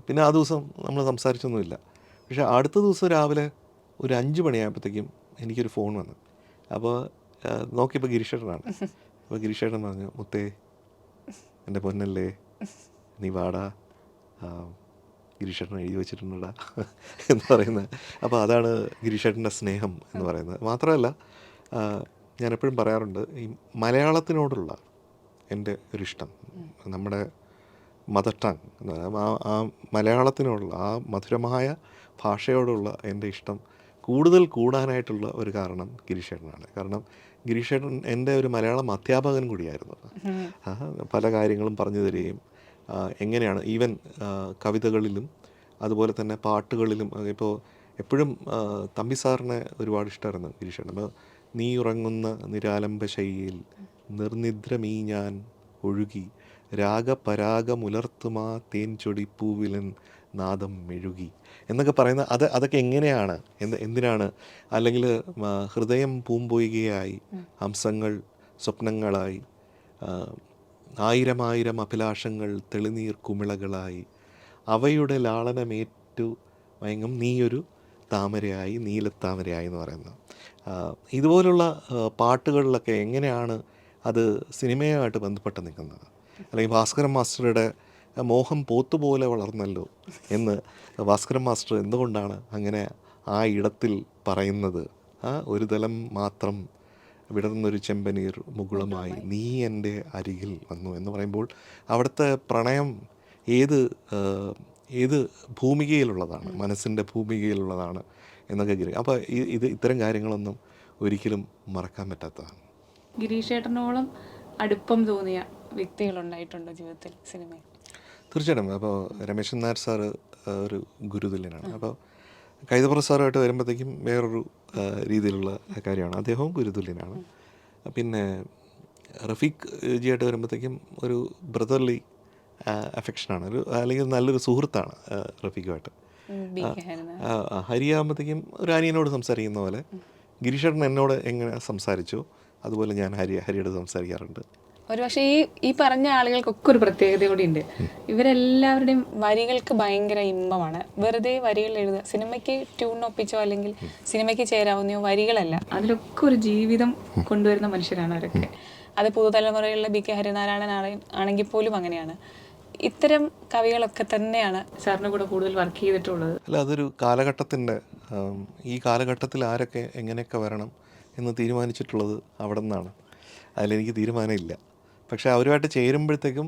Speaker 1: പിന്നെ ആ ദിവസം നമ്മൾ സംസാരിച്ചൊന്നുമില്ല. പക്ഷേ അടുത്ത ദിവസം രാവിലെ ഒരു 5 മണിയായപ്പോഴത്തേക്കും എനിക്കൊരു ഫോൺ വന്നു. അപ്പോൾ നോക്കിയപ്പോൾ ഗിരീഷേട്ടനാണ്. അപ്പോൾ ഗിരീഷേട്ടൻ പറഞ്ഞു, മുത്തേ എൻ്റെ പൊന്നല്ലേ, നീ വാടാ, ഗിരീഷേട്ടൻ എഴുതി വെച്ചിട്ടുണ്ടടാ എന്ന് പറയുന്നത്. അപ്പോൾ അതാണ് ഗിരീഷേട്ടൻ്റെ സ്നേഹം എന്ന് പറയുന്നത്. മാത്രമല്ല, ഞാനെപ്പോഴും പറയാറുണ്ട്, ഈ മലയാളത്തിനോടുള്ള എൻ്റെ ഒരിഷ്ടം, നമ്മുടെ മദർ ടങ് എന്ന് പറയുന്നത്, ആ മലയാളത്തിനോടുള്ള, ആ മധുരമായ ഭാഷയോടുള്ള എൻ്റെ ഇഷ്ടം കൂടുതൽ കൂടാനായിട്ടുള്ള ഒരു കാരണം ഗിരീഷേട്ടനാണ്. കാരണം ഗിരീഷേട്ടൻ എൻ്റെ ഒരു മലയാളം അധ്യാപകൻ കൂടിയായിരുന്നു. പല കാര്യങ്ങളും പറഞ്ഞു തരികയും എങ്ങനെയാണ് ഈവൻ കവിതകളിലും അതുപോലെ തന്നെ പാട്ടുകളിലും, ഇപ്പോൾ എപ്പോഴും തമ്പി സാറിനെ ഒരുപാട് ഇഷ്ടമായിരുന്നു ഗിരീഷേട്ടൻ. അപ്പോൾ നീ ഉറങ്ങുന്ന നിരാലംബ ശൈലിയിൽ നിർനിദ്രമീ ഞാൻ ഒഴുകി രാഗപരാഗമുലർത്തുമാ തേൻ ചൊടിപ്പൂവിലൻ നാദം മെഴുകി എന്നൊക്കെ പറയുന്ന അതൊക്കെ എങ്ങനെയാണ്, എന്തിനാണ്? അല്ലെങ്കിൽ ഹൃദയം പൂമ്പൊയ്കയായി ഹംസങ്ങൾ സ്വപ്നങ്ങളായി, 1000 അഭിലാഷങ്ങൾ തെളിനീർ കുമിളകളായി, അവയുടെ ലാളനമേറ്റു മയങ്ങും നീയൊരു താമരയായി, നീലത്താമരയായി എന്ന് പറയുന്നത്. ഇതുപോലുള്ള പാട്ടുകളിലൊക്കെ എങ്ങനെയാണ് അത് സിനിമയുമായിട്ട് ബന്ധപ്പെട്ട് നിൽക്കുന്നത്? അല്ലെങ്കിൽ ഭാസ്കരൻ മാസ്റ്ററുടെ മോഹം പോത്തുപോലെ വളർന്നല്ലോ എന്ന് ഭാസ്കരൻ മാസ്റ്റർ എന്തുകൊണ്ടാണ് അങ്ങനെ ആ ഇടത്തിൽ പറയുന്നത്? ഒരു തലം മാത്രം വിടർന്നൊരു ചെമ്പനീർ മുകുളമായി നീ എൻ്റെ അരികിൽ വന്നു എന്ന് പറയുമ്പോൾ അവിടുത്തെ പ്രണയം ഏത് ഭൂമികയിലുള്ളതാണ്, മനസ്സിൻ്റെ ഭൂമികയിലുള്ളതാണ് എന്നൊക്കെ. അപ്പോൾ ഇത്തരം കാര്യങ്ങളൊന്നും ഒരിക്കലും മറക്കാൻ പറ്റാത്തതാണ്.
Speaker 2: ഗിരീഷേട്ടനോളം അടുപ്പം തോന്നിയ വ്യക്തികളുണ്ടായിട്ടുണ്ടോ ജീവിതത്തിൽ, സിനിമയിൽ?
Speaker 1: തീർച്ചയായിട്ടും. അപ്പോൾ രമേശൻ നായർ സാറ് ഒരു ഗുരുതുല്യനാണ്. അപ്പോൾ കൈതപ്ര സാറുമായിട്ട് വരുമ്പോഴത്തേക്കും വേറൊരു രീതിയിലുള്ള കാര്യമാണ്, അദ്ദേഹവും ഗുരുതുല്യനാണ്. പിന്നെ റഫീഖ് ജിയായിട്ട് വരുമ്പോഴത്തേക്കും ഒരു ബ്രദർലി അഫെക്ഷനാണ്, അല്ലെങ്കിൽ നല്ലൊരു സുഹൃത്താണ് റഫീഖുമായിട്ട്. ഹരിയാകുമ്പോഴത്തേക്കും ഒരു അനിയനോട് സംസാരിക്കുന്ന പോലെ ഗിരീഷേട്ടൻ എന്നോട് എങ്ങനെ സംസാരിച്ചു അതുപോലെ ഞാൻ ഹരിയോട് സംസാരിക്കാറുണ്ട്.
Speaker 2: ഒരു പക്ഷേ ഈ പറഞ്ഞ ആളുകൾക്കൊക്കെ ഒരു പ്രത്യേകത കൂടി ഉണ്ട്. ഇവരെല്ലാവരുടെയും വരികൾക്ക് ഭയങ്കര ഇമ്പമാണ്. വെറുതെ വരികൾ എഴുതുക, സിനിമയ്ക്ക് ട്യൂൺ ഒപ്പിച്ചോ അല്ലെങ്കിൽ സിനിമയ്ക്ക് ചേരാവുന്നയോ വരികളല്ല, അതിലൊക്കെ ഒരു ജീവിതം കൊണ്ടുവരുന്ന മനുഷ്യരാണ് അവരൊക്കെ. അത് പുതുതലമുറയിലുള്ള BK ഹരിനാരായണൻ ആണെങ്കിൽ പോലും അങ്ങനെയാണ്. ഇത്തരം കവികളൊക്കെ തന്നെയാണ് സാറിന് കൂടെ കൂടുതൽ വർക്ക് ചെയ്തിട്ടുള്ളത്.
Speaker 1: അല്ല, അതൊരു കാലഘട്ടത്തിൻ്റെ, ഈ കാലഘട്ടത്തിൽ ആരൊക്കെ എങ്ങനെയൊക്കെ വരണം എന്ന് തീരുമാനിച്ചിട്ടുള്ളത് അവിടെ നിന്നാണ്. അതിലെനിക്ക് തീരുമാനമില്ല. പക്ഷേ അവരുമായിട്ട് ചേരുമ്പോഴത്തേക്കും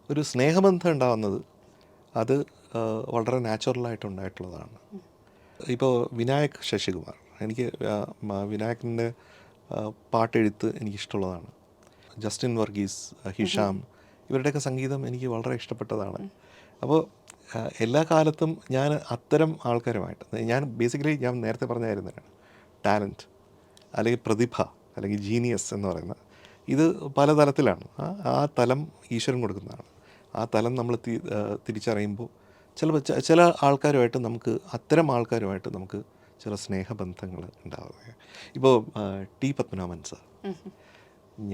Speaker 1: ഒരു സ്നേഹബന്ധം ഉണ്ടാകുന്നത് അത് വളരെ നാച്ചുറലായിട്ടുണ്ടായിട്ടുള്ളതാണ്. ഇപ്പോൾ വിനായക് ശശികുമാർ, എനിക്ക് വിനായകിൻ്റെ പാട്ടെഴുത്ത് എനിക്കിഷ്ടമുള്ളതാണ്. ജസ്റ്റിൻ വർഗീസ്, ഹിഷാം, ഇവരുടെയൊക്കെ സംഗീതം എനിക്ക് വളരെ ഇഷ്ടപ്പെട്ടതാണ്. അപ്പോൾ എല്ലാ കാലത്തും ഞാൻ അത്തരം ആൾക്കാരുമായിട്ട്, ഞാൻ ബേസിക്കലി ഞാൻ നേരത്തെ പറഞ്ഞായിരുന്നതാണ്, ടാലൻറ്റ് അല്ലെങ്കിൽ പ്രതിഭ അല്ലെങ്കിൽ ജീനിയസ് എന്ന് പറയുന്ന ഇത് പല തലത്തിലാണ്. ആ തലം ഈശ്വരൻ കൊടുക്കുന്നതാണ്. ആ തലം നമ്മൾ തിരിച്ചറിയുമ്പോൾ ചിലപ്പോൾ ചില ആൾക്കാരുമായിട്ട് നമുക്ക് അത്തരം ആൾക്കാരുമായിട്ട് നമുക്ക് ചില സ്നേഹബന്ധങ്ങൾ ഉണ്ടാവുക. ഇപ്പോൾ ടി പത്മനാഭൻ സാർ,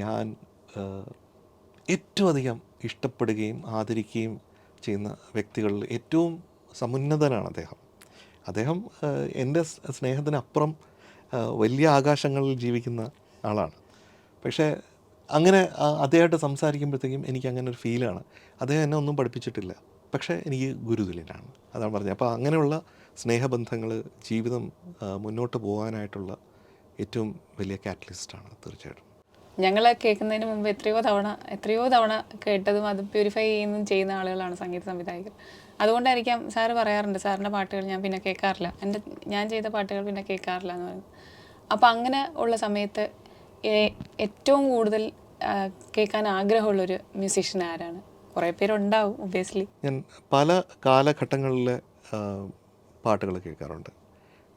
Speaker 1: ഞാൻ ഏറ്റവും അധികം ഇഷ്ടപ്പെടുകയും ആദരിക്കുകയും ചെയ്യുന്ന വ്യക്തികളിൽ ഏറ്റവും സമുന്നതനാണ് അദ്ദേഹം. അദ്ദേഹം എൻ്റെ സ്നേഹത്തിനപ്പുറം വലിയ ആകാശങ്ങളിൽ ജീവിക്കുന്ന ആളാണ്. പക്ഷേ അങ്ങനെ അദ്ദേഹമായിട്ട് സംസാരിക്കുമ്പോഴത്തേക്കും എനിക്ക് അങ്ങനെ ഒരു ഫീലാണ്. അദ്ദേഹം എന്നെ ഒന്നും പഠിപ്പിച്ചിട്ടില്ല, പക്ഷേ എനിക്ക് ഗുരുതുല്യനാണ്. അതാണ് പറഞ്ഞത്. അപ്പോൾ അങ്ങനെയുള്ള സ്നേഹബന്ധങ്ങൾ ജീവിതം മുന്നോട്ട് പോകാനായിട്ടുള്ള ഏറ്റവും വലിയ കാറ്റലിസ്റ്റാണ് തീർച്ചയായിട്ടും.
Speaker 2: ഞങ്ങൾ കേൾക്കുന്നതിന് മുമ്പ് എത്രയോ തവണ കേട്ടതും അത് പ്യൂരിഫൈ ചെയ്യുന്ന ആളുകളാണ് സംഗീത സംവിധായകർ. അതുകൊണ്ടായിരിക്കാം സാറ് പറയാറുണ്ട് സാറിൻ്റെ പാട്ടുകൾ ഞാൻ പിന്നെ കേൾക്കാറില്ല, ഞാൻ ചെയ്ത പാട്ടുകൾ പിന്നെ കേൾക്കാറില്ല എന്ന് പറയുന്നത്. അപ്പോൾ അങ്ങനെ ഉള്ള സമയത്ത് ഏറ്റവും കൂടുതൽ കേൾക്കാൻ ആഗ്രഹമുള്ളൊരു മ്യൂസീഷ്യൻ ആരാണ്? കുറേ പേരുണ്ടാവും ഒബ്വിയസ്ലി.
Speaker 1: ഞാൻ പല കാലഘട്ടങ്ങളിലെ പാട്ടുകൾ കേൾക്കാറുണ്ട്.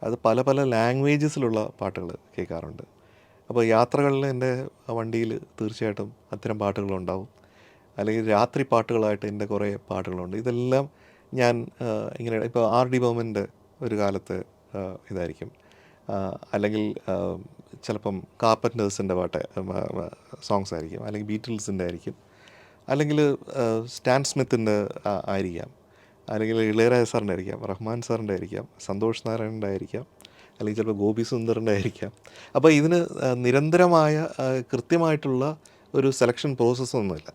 Speaker 1: അത് പല പല ലാംഗ്വേജസിലുള്ള പാട്ടുകൾ കേൾക്കാറുണ്ട്. അപ്പോൾ യാത്രകളിൽ എൻ്റെ വണ്ടിയിൽ തീർച്ചയായിട്ടും അത്തരം പാട്ടുകളുണ്ടാവും. അല്ലെങ്കിൽ രാത്രി പാട്ടുകളായിട്ട് എൻ്റെ കുറേ പാട്ടുകളുണ്ട്. ഇതെല്ലാം ഞാൻ ഇങ്ങനെ ഇപ്പോൾ ആർ ഡി ബർമൻ്റെ ഒരു കാലത്ത് ഇതായിരിക്കും, അല്ലെങ്കിൽ ചിലപ്പം കാർപ്പൻറ്റേഴ്സിൻ്റെ സോങ്സ് ആയിരിക്കും, അല്ലെങ്കിൽ ബീറ്റിൽസിൻ്റെ ആയിരിക്കും, അല്ലെങ്കിൽ സ്റ്റാൻ സ്മിത്തിൻ്റെ ആയിരിക്കാം, അല്ലെങ്കിൽ ഇളയരാജ സാറിൻ്റെ ആയിരിക്കാം, റഹ്മാൻ സാറിൻ്റെ ആയിരിക്കാം, സന്തോഷ് നാരായണൻ്റെ ആയിരിക്കാം, അല്ലെങ്കിൽ ചിലപ്പോൾ ഗോപി സുന്ദറിൻ്റെ ആയിരിക്കാം. അപ്പോൾ ഇതിന് നിരന്തരമായ കൃത്യമായിട്ടുള്ള ഒരു സെലക്ഷൻ പ്രോസസ്സൊന്നുമില്ല.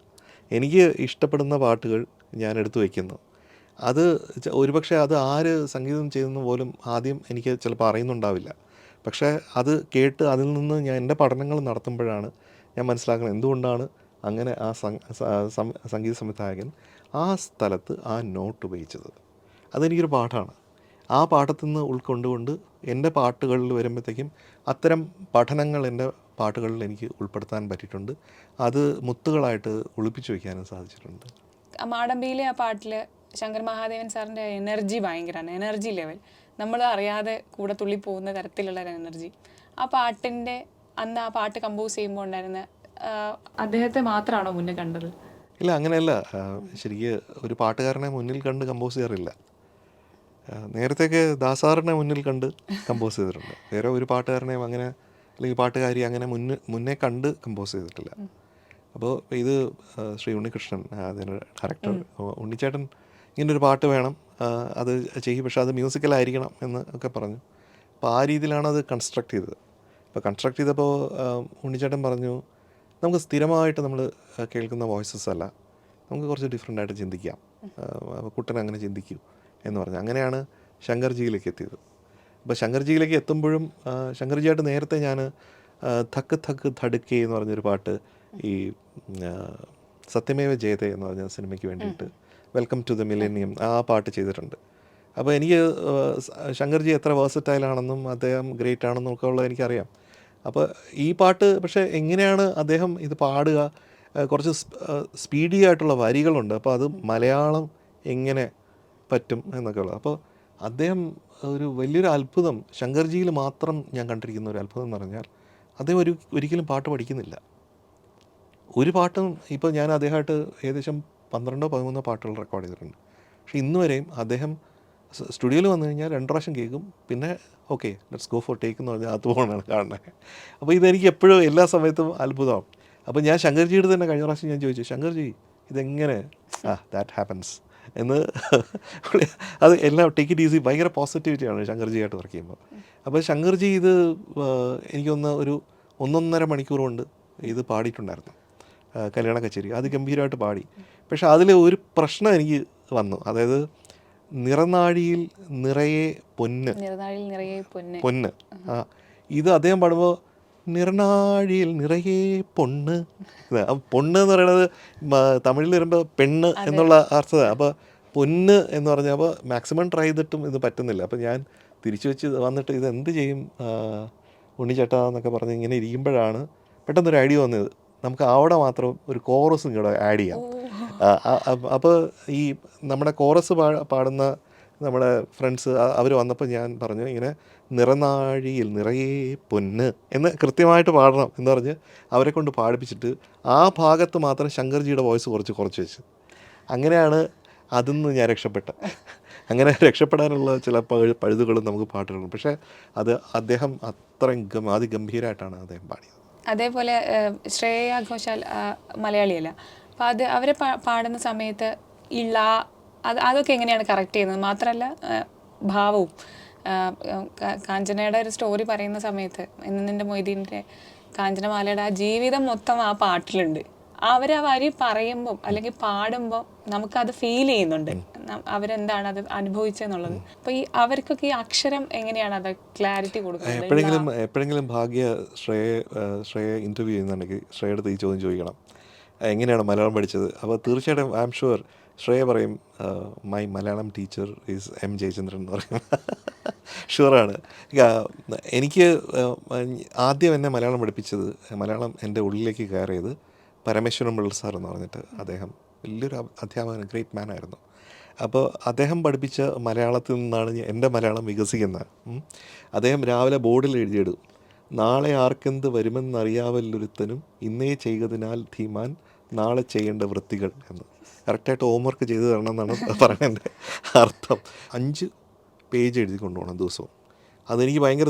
Speaker 1: എനിക്ക് ഇഷ്ടപ്പെടുന്ന പാട്ടുകൾ ഞാൻ എടുത്തു വയ്ക്കുന്നു. അത് ഒരുപക്ഷെ അത് ആര് സംഗീതം ചെയ്യുന്ന പോലും ആദ്യം എനിക്ക് ചിലപ്പോൾ അറിയുന്നുണ്ടാവില്ല. പക്ഷേ അത് കേട്ട് അതിൽ നിന്ന് ഞാൻ എൻ്റെ പഠനങ്ങൾ നടത്തുമ്പോഴാണ് ഞാൻ മനസ്സിലാക്കുന്നത് എന്തുകൊണ്ടാണ് അങ്ങനെ ആ സംഗീത സംവിധായകൻ ആ സ്ഥലത്ത് ആ നോട്ട് ഉപയോഗിച്ചത്. അതെനിക്കൊരു പാഠമാണ്. ആ പാഠത്തിൽ നിന്ന് ഉൾക്കൊണ്ടുകൊണ്ട് എൻ്റെ പാട്ടുകളിൽ വരുമ്പോഴത്തേക്കും അത്തരം പഠനങ്ങൾ എൻ്റെ പാട്ടുകളിൽ എനിക്ക് ഉൾപ്പെടുത്താൻ പറ്റിയിട്ടുണ്ട്. അത് മുത്തുകളായിട്ട് ഒളിപ്പിച്ചു വയ്ക്കാനും സാധിച്ചിട്ടുണ്ട്.
Speaker 2: മാടമ്പിയിലെ ആ പാട്ടിൽ ശങ്കർ മഹാദേവൻ സാറിൻ്റെ എനർജി ഭയങ്കരമാണ്. എനർജി ലെവൽ നമ്മൾ അറിയാതെ കൂടെ തുള്ളി പോകുന്ന തരത്തിലുള്ള ഒരു എനർജി. ആ പാട്ടിൻ്റെ അന്ന് ആ പാട്ട് കമ്പോസ് ചെയ്യുമ്പോൾ ഉണ്ടായിരുന്ന അദ്ദേഹത്തെ മാത്രമാണോ മുന്നേ കണ്ടത്?
Speaker 1: ഇല്ല, അങ്ങനെയല്ല. ശരിക്കും ഒരു പാട്ടുകാരനെ മുന്നിൽ കണ്ട് കമ്പോസ് ചെയ്യാറില്ല. നേരത്തെയൊക്കെ ദാസാറിനെ മുന്നിൽ കണ്ട് കമ്പോസ് ചെയ്തിട്ടുണ്ട്. വേറെ ഒരു പാട്ടുകാരനെയും അങ്ങനെ അല്ലെങ്കിൽ പാട്ടുകാരി അങ്ങനെ മുന്നേ കണ്ട് കമ്പോസ് ചെയ്തിട്ടില്ല. അപ്പോൾ ഇത് ശ്രീ ഉണ്ണികൃഷ്ണൻ, അതിന് ഡയറക്ടർ ഉണ്ണിച്ചേട്ടൻ ഇങ്ങനൊരു പാട്ട് വേണം, അത് ചെയ്യും, പക്ഷേ അത് മ്യൂസിക്കലായിരിക്കണം എന്ന് ഒക്കെ പറഞ്ഞു. അപ്പോൾ ആ രീതിയിലാണ് അത് കൺസ്ട്രക്ട് ചെയ്തത്. അപ്പോൾ കൺസ്ട്രക്ട് ചെയ്തപ്പോൾ ഉണ്ണിച്ചേട്ടൻ പറഞ്ഞു, നമുക്ക് സ്ഥിരമായിട്ട് നമ്മൾ കേൾക്കുന്ന വോയിസസ് അല്ല, നമുക്ക് കുറച്ച് ഡിഫറെൻ്റ് ആയിട്ട് ചിന്തിക്കാം, കുട്ടൻ അങ്ങനെ ചിന്തിക്കൂ എന്ന് പറഞ്ഞു. അങ്ങനെയാണ് ശങ്കർജിയിലേക്ക് എത്തിയത്. അപ്പോൾ ശങ്കർജിയിലേക്ക് എത്തുമ്പോഴും ശങ്കർജിയായിട്ട് നേരത്തെ ഞാൻ ധക്ക് ധക്ക് ധടുക്കേ എന്ന് പറഞ്ഞൊരു പാട്ട് ഈ സത്യമേവ ജയതേ എന്ന് പറഞ്ഞ സിനിമയ്ക്ക് വേണ്ടിയിട്ട് വെൽക്കം ടു ദ മില്ലേനിയം ആ പാട്ട് ചെയ്തിട്ടുണ്ട്. അപ്പോൾ എനിക്ക് ശങ്കർജി എത്ര വേഴ്സറ്റൈലാണെന്നും അദ്ദേഹം ഗ്രേറ്റ് ആണെന്നും ഒക്കെ ഉള്ളത് എനിക്കറിയാം. അപ്പോൾ ഈ പാട്ട് പക്ഷേ എങ്ങനെയാണ് അദ്ദേഹം ഇത് പാടുക, കുറച്ച് സ്പീഡി ആയിട്ടുള്ള വരികളുണ്ട്. അപ്പോൾ അത് മലയാളം എങ്ങനെ പറ്റും എന്നൊക്കെ ഉള്ളത്. അപ്പോൾ അദ്ദേഹം ഒരു വലിയൊരു അത്ഭുതം, ശങ്കർജിയിൽ മാത്രം ഞാൻ കണ്ടിരിക്കുന്ന ഒരു അത്ഭുതം എന്ന് പറഞ്ഞാൽ അദ്ദേഹം ഒരിക്കലും പാട്ട് പഠിക്കുന്നില്ല. ഒരു പാട്ടും ഇപ്പോൾ ഞാൻ അദ്ദേഹമായിട്ട് ഏകദേശം 12-13 പാട്ടുകൾ റെക്കോർഡ് ചെയ്തിട്ടുണ്ട്. പക്ഷേ ഇന്ന് വരെയും അദ്ദേഹം സ്റ്റുഡിയോയിൽ വന്നു കഴിഞ്ഞാൽ 2 പ്രാവശ്യം കേൾക്കും, പിന്നെ okay let's go for take എന്ന് പറഞ്ഞാൽ അത് പോകണമാണ് കാണുന്നത്. അപ്പോൾ ഇതെനിക്ക് എപ്പോഴും എല്ലാ സമയത്തും അത്ഭുതമാണ്. അപ്പോൾ ഞാൻ ശങ്കർജിയുടെ തന്നെ കഴിഞ്ഞ പ്രാവശ്യം ഞാൻ ചോദിച്ചു, ശങ്കർജി ഇതെങ്ങനെ ദാറ്റ് ഹാപ്പൻസ് എന്ന്. അത് എല്ലാം ടേക്ക് ഇറ്റ് ഈസി, ഭയങ്കര പോസിറ്റിവിറ്റിയാണ് ശങ്കർജിയായിട്ട് വർക്ക് ചെയ്യുമ്പോൾ. അപ്പോൾ ശങ്കർജി ഇത് എനിക്കൊന്ന് ഒരു 1.5 മണിക്കൂർ കൊണ്ട് ഇത് പാടിയിട്ടുണ്ടായിരുന്നു, കല്യാണ കച്ചേരി. അത് ഗംഭീരമായിട്ട് പാടി. പക്ഷെ അതിൽ ഒരു പ്രശ്നം എനിക്ക് വന്നു, അതായത് നിറനാഴിയിൽ നിറയെ പൊന്ന്. ഇത് അദ്ദേഹം പാടുമ്പോൾ നിറനാഴിയിൽ നിറയെ പൊണ്ണ്, പൊണ്ണ് എന്ന് പറയുന്നത് തമിഴിൽ വരുമ്പോൾ പെണ്ണ് എന്നുള്ള അർത്ഥമാണ്. അപ്പോൾ പൊന്ന് എന്ന് പറഞ്ഞാൽ അപ്പോൾ മാക്സിമം ട്രൈ ചെയ്തിട്ടും ഇത് പറ്റുന്നില്ല. അപ്പോൾ ഞാൻ തിരിച്ചു വെച്ച് വന്നിട്ട് ഇത് എന്ത് ചെയ്യും ഉണ്ണിച്ചേട്ടാ എന്നൊക്കെ പറഞ്ഞ് ഇങ്ങനെ ഇരിക്കുമ്പോഴാണ് പെട്ടെന്നൊരു ഐഡിയ വന്നത്, നമുക്ക് അവിടെ മാത്രം ഒരു കോറസും കൂടെ ആഡ് ചെയ്യാം. അപ്പോൾ ഈ നമ്മുടെ കോറസ് പാടുന്ന നമ്മുടെ ഫ്രണ്ട്സ് അവർ വന്നപ്പോൾ ഞാൻ പറഞ്ഞു, ഇങ്ങനെ നിറനാഴിയിൽ നിറയെ പൊന്ന് എന്ന് കൃത്യമായിട്ട് പാടണം എന്ന് പറഞ്ഞ് അവരെ കൊണ്ട് പാടിപ്പിച്ചിട്ട് ആ ഭാഗത്ത് മാത്രം ശങ്കർജിയുടെ വോയിസ് കുറച്ച് വെച്ച്. അങ്ങനെയാണ് അതിൽ നിന്ന് ഞാൻ രക്ഷപ്പെട്ടത്. അങ്ങനെ രക്ഷപ്പെടാനുള്ള ചില പഴുതുകളും നമുക്ക് പാട്ടുകളുണ്ട്. പക്ഷേ അത് അദ്ദേഹം അത്രയും അതിഗംഭീരമായിട്ടാണ് അദ്ദേഹം പാടിയത്.
Speaker 2: അതേപോലെ ശ്രേയ ഘോഷാൽ മലയാളിയല്ല, അപ്പോൾ അത് അവർ പാടുന്ന സമയത്ത് ഇള്ള അതൊക്കെ എങ്ങനെയാണ് കറക്റ്റ് ചെയ്യുന്നത്? മാത്രമല്ല ഭാവവും കാഞ്ചനയുടെ ഒരു സ്റ്റോറി പറയുന്ന സമയത്ത് നിൻ്റെ മൊയ്തീൻ്റെ കാഞ്ചനമാലയുടെ ആ ജീവിതം മൊത്തം ആ പാട്ടിലുണ്ട്. അവർ ആ വരി പറയുമ്പം അല്ലെങ്കിൽ പാടുമ്പോൾ നമുക്കത് ഫീൽ ചെയ്യുന്നുണ്ട്, അവരെന്താണ് അത് അനുഭവിച്ചെന്നുള്ളത്. അപ്പോൾ ഈ അവർക്കൊക്കെ ഈ അക്ഷരം എങ്ങനെയാണ് അത് ക്ലാരിറ്റി കൊടുക്കുന്നത്?
Speaker 1: എപ്പോഴെങ്കിലും ഭാഗ്യ ശ്രേയ ഇൻ്റർവ്യൂ ചെയ്യുന്നുണ്ടെങ്കിൽ ശ്രേയുടെ അടുത്ത് ഈ ചോദ്യം ചോദിക്കണം, എങ്ങനെയാണ് മലയാളം പഠിച്ചത്? അപ്പോൾ തീർച്ചയായിട്ടും ഐ ആം ഷുവർ ശ്രേയ പറയും my Malayalam teacher is M Jayachandran എന്ന് പറയും. ഷുവറാണ്. എനിക്ക് ആദ്യം എന്നെ മലയാളം പഠിപ്പിച്ചത്, മലയാളം എൻ്റെ ഉള്ളിലേക്ക് കയറിയത് പരമേശ്വരൻ പിള്ള സാർ എന്ന് പറഞ്ഞിട്ട് അദ്ദേഹം വലിയൊരു അധ്യാപകൻ, ഗ്രേറ്റ് മാൻ ആയിരുന്നു. അപ്പോൾ അദ്ദേഹം പഠിപ്പിച്ച മലയാളത്തിൽ നിന്നാണ് എൻ്റെ മലയാളം വികസിക്കുന്നത്. അദ്ദേഹം രാവിലെ ബോർഡിൽ എഴുതിയിടും, നാളെ ആർക്കെന്ത് വരുമെന്നറിയാവല്ലൊരുത്തനും ഇന്നേ ചെയ്തതിനാൽ ധീമാൻ നാളെ ചെയ്യേണ്ട വൃത്തികൾ എന്ന്. കറക്റ്റായിട്ട് ഹോംവർക്ക് ചെയ്ത് തരണം എന്നാണ് പറയുന്നതിൻ്റെ അർത്ഥം. 5 പേജ് എഴുതി കൊണ്ടുപോകണം ദിവസവും. അതെനിക്ക് ഭയങ്കര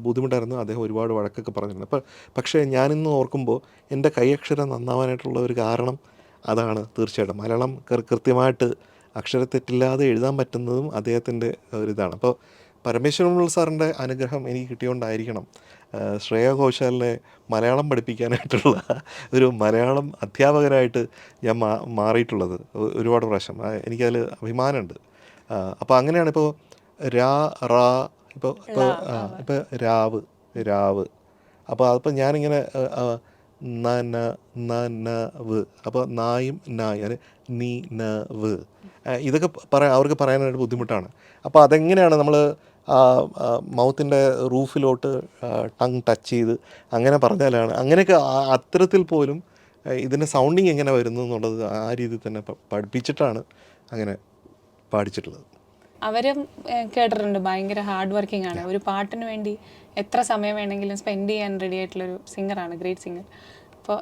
Speaker 1: ബുദ്ധിമുട്ടായിരുന്നു. അദ്ദേഹം ഒരുപാട് വഴക്കൊക്കെ പറഞ്ഞിട്ടുണ്ട്. പക്ഷേ ഞാനിന്ന് ഓർക്കുമ്പോൾ എൻ്റെ കൈയക്ഷരം നന്നാവാനായിട്ടുള്ള ഒരു കാരണം അതാണ് തീർച്ചയായിട്ടും. മലയാളം കൃത്യമായിട്ട് അക്ഷരത്തെറ്റില്ലാതെ എഴുതാൻ പറ്റുന്നതും അദ്ദേഹത്തിൻ്റെ ഒരിതാണ്. അപ്പോൾ പരമേശ്വരൻ പിള്ള സാറിൻ്റെ അനുഗ്രഹം എനിക്ക് കിട്ടിയോണ്ടായിരിക്കണം ശ്രേയ ഘോഷാലിനെ മലയാളം പഠിപ്പിക്കാനായിട്ടുള്ള ഒരു മലയാളം അധ്യാപകരായിട്ട് ഞാൻ മാറിയിട്ടുള്ളത് ഒരുപാട് പ്രാവശ്യം. എനിക്കതിൽ അഭിമാനമുണ്ട്. അപ്പോൾ അങ്ങനെയാണ് ഇപ്പോൾ രാ റാ ഇപ്പോൾ രാവ് അപ്പോൾ അതിപ്പോൾ ഞാനിങ്ങനെ വ്, അപ്പോൾ നായും നായും നീ ന വ് ഇതൊക്കെ അവർക്ക് പറയാനായിട്ട് ബുദ്ധിമുട്ടാണ്. അപ്പോൾ അതെങ്ങനെയാണ് നമ്മൾ മൗത്തിൻ്റെ റൂഫിലോട്ട് ടങ് ടച്ച് ചെയ്ത് അങ്ങനെ പറഞ്ഞാലാണ്, അങ്ങനെയൊക്കെ അത്തരത്തിൽ പോലും ഇതിൻ്റെ സൗണ്ടിങ് എങ്ങനെ വരുന്നു എന്നുള്ളത് ആ രീതിയിൽ തന്നെ പഠിപ്പിച്ചിട്ടാണ് അങ്ങനെ പാടിച്ചിട്ടുള്ളത്.
Speaker 2: അവരും കേട്ടിട്ടുണ്ട് ഭയങ്കര ഹാർഡ് വർക്കിംഗ് ആണ്. ഒരു പാട്ടിന് വേണ്ടി എത്ര സമയം വേണമെങ്കിലും സ്പെൻഡ് ചെയ്യാൻ റെഡി ആയിട്ടുള്ളൊരു സിംഗറാണ്, ഗ്രേറ്റ് സിംഗർ. അപ്പോൾ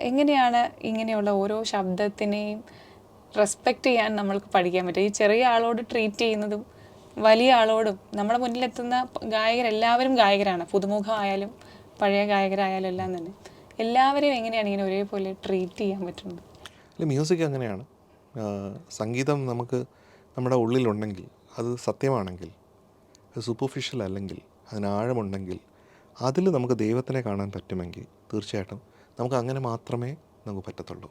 Speaker 2: എങ്ങനെയാണ് ഇങ്ങനെയുള്ള ഓരോ ശബ്ദത്തിനെയും റെസ്പെക്റ്റ് ചെയ്യാൻ നമ്മൾക്ക് പഠിക്കാൻ പറ്റും? ഈ ചെറിയ ആളോട് ട്രീറ്റ് ചെയ്യുന്നതും വലിയ ആളോടും. നമ്മുടെ മുന്നിലെത്തുന്ന എല്ലാവരും ഗായകരാണ്, പുതുമുഖമായാലും പഴയ ഗായകരായാലും എല്ലാം തന്നെ. എല്ലാവരെയും എങ്ങനെയാണ് ഇങ്ങനെ ഒരേപോലെ ട്രീറ്റ് ചെയ്യാൻ പറ്റുന്നത്?
Speaker 1: മ്യൂസിക് അങ്ങനെയാണ്. സംഗീതം നമുക്ക് നമ്മുടെ ഉള്ളിലുണ്ടെങ്കിൽ, അത് സത്യമാണെങ്കിൽ, അത് സൂപ്പർഫിഷ്യൽ അല്ലെങ്കിൽ, അതിന് ആഴമുണ്ടെങ്കിൽ, അതിൽ നമുക്ക് ദൈവത്തിനെ കാണാൻ പറ്റുമെങ്കിൽ തീർച്ചയായിട്ടും നമുക്ക് അങ്ങനെ മാത്രമേ നമുക്ക് പറ്റത്തുള്ളൂ.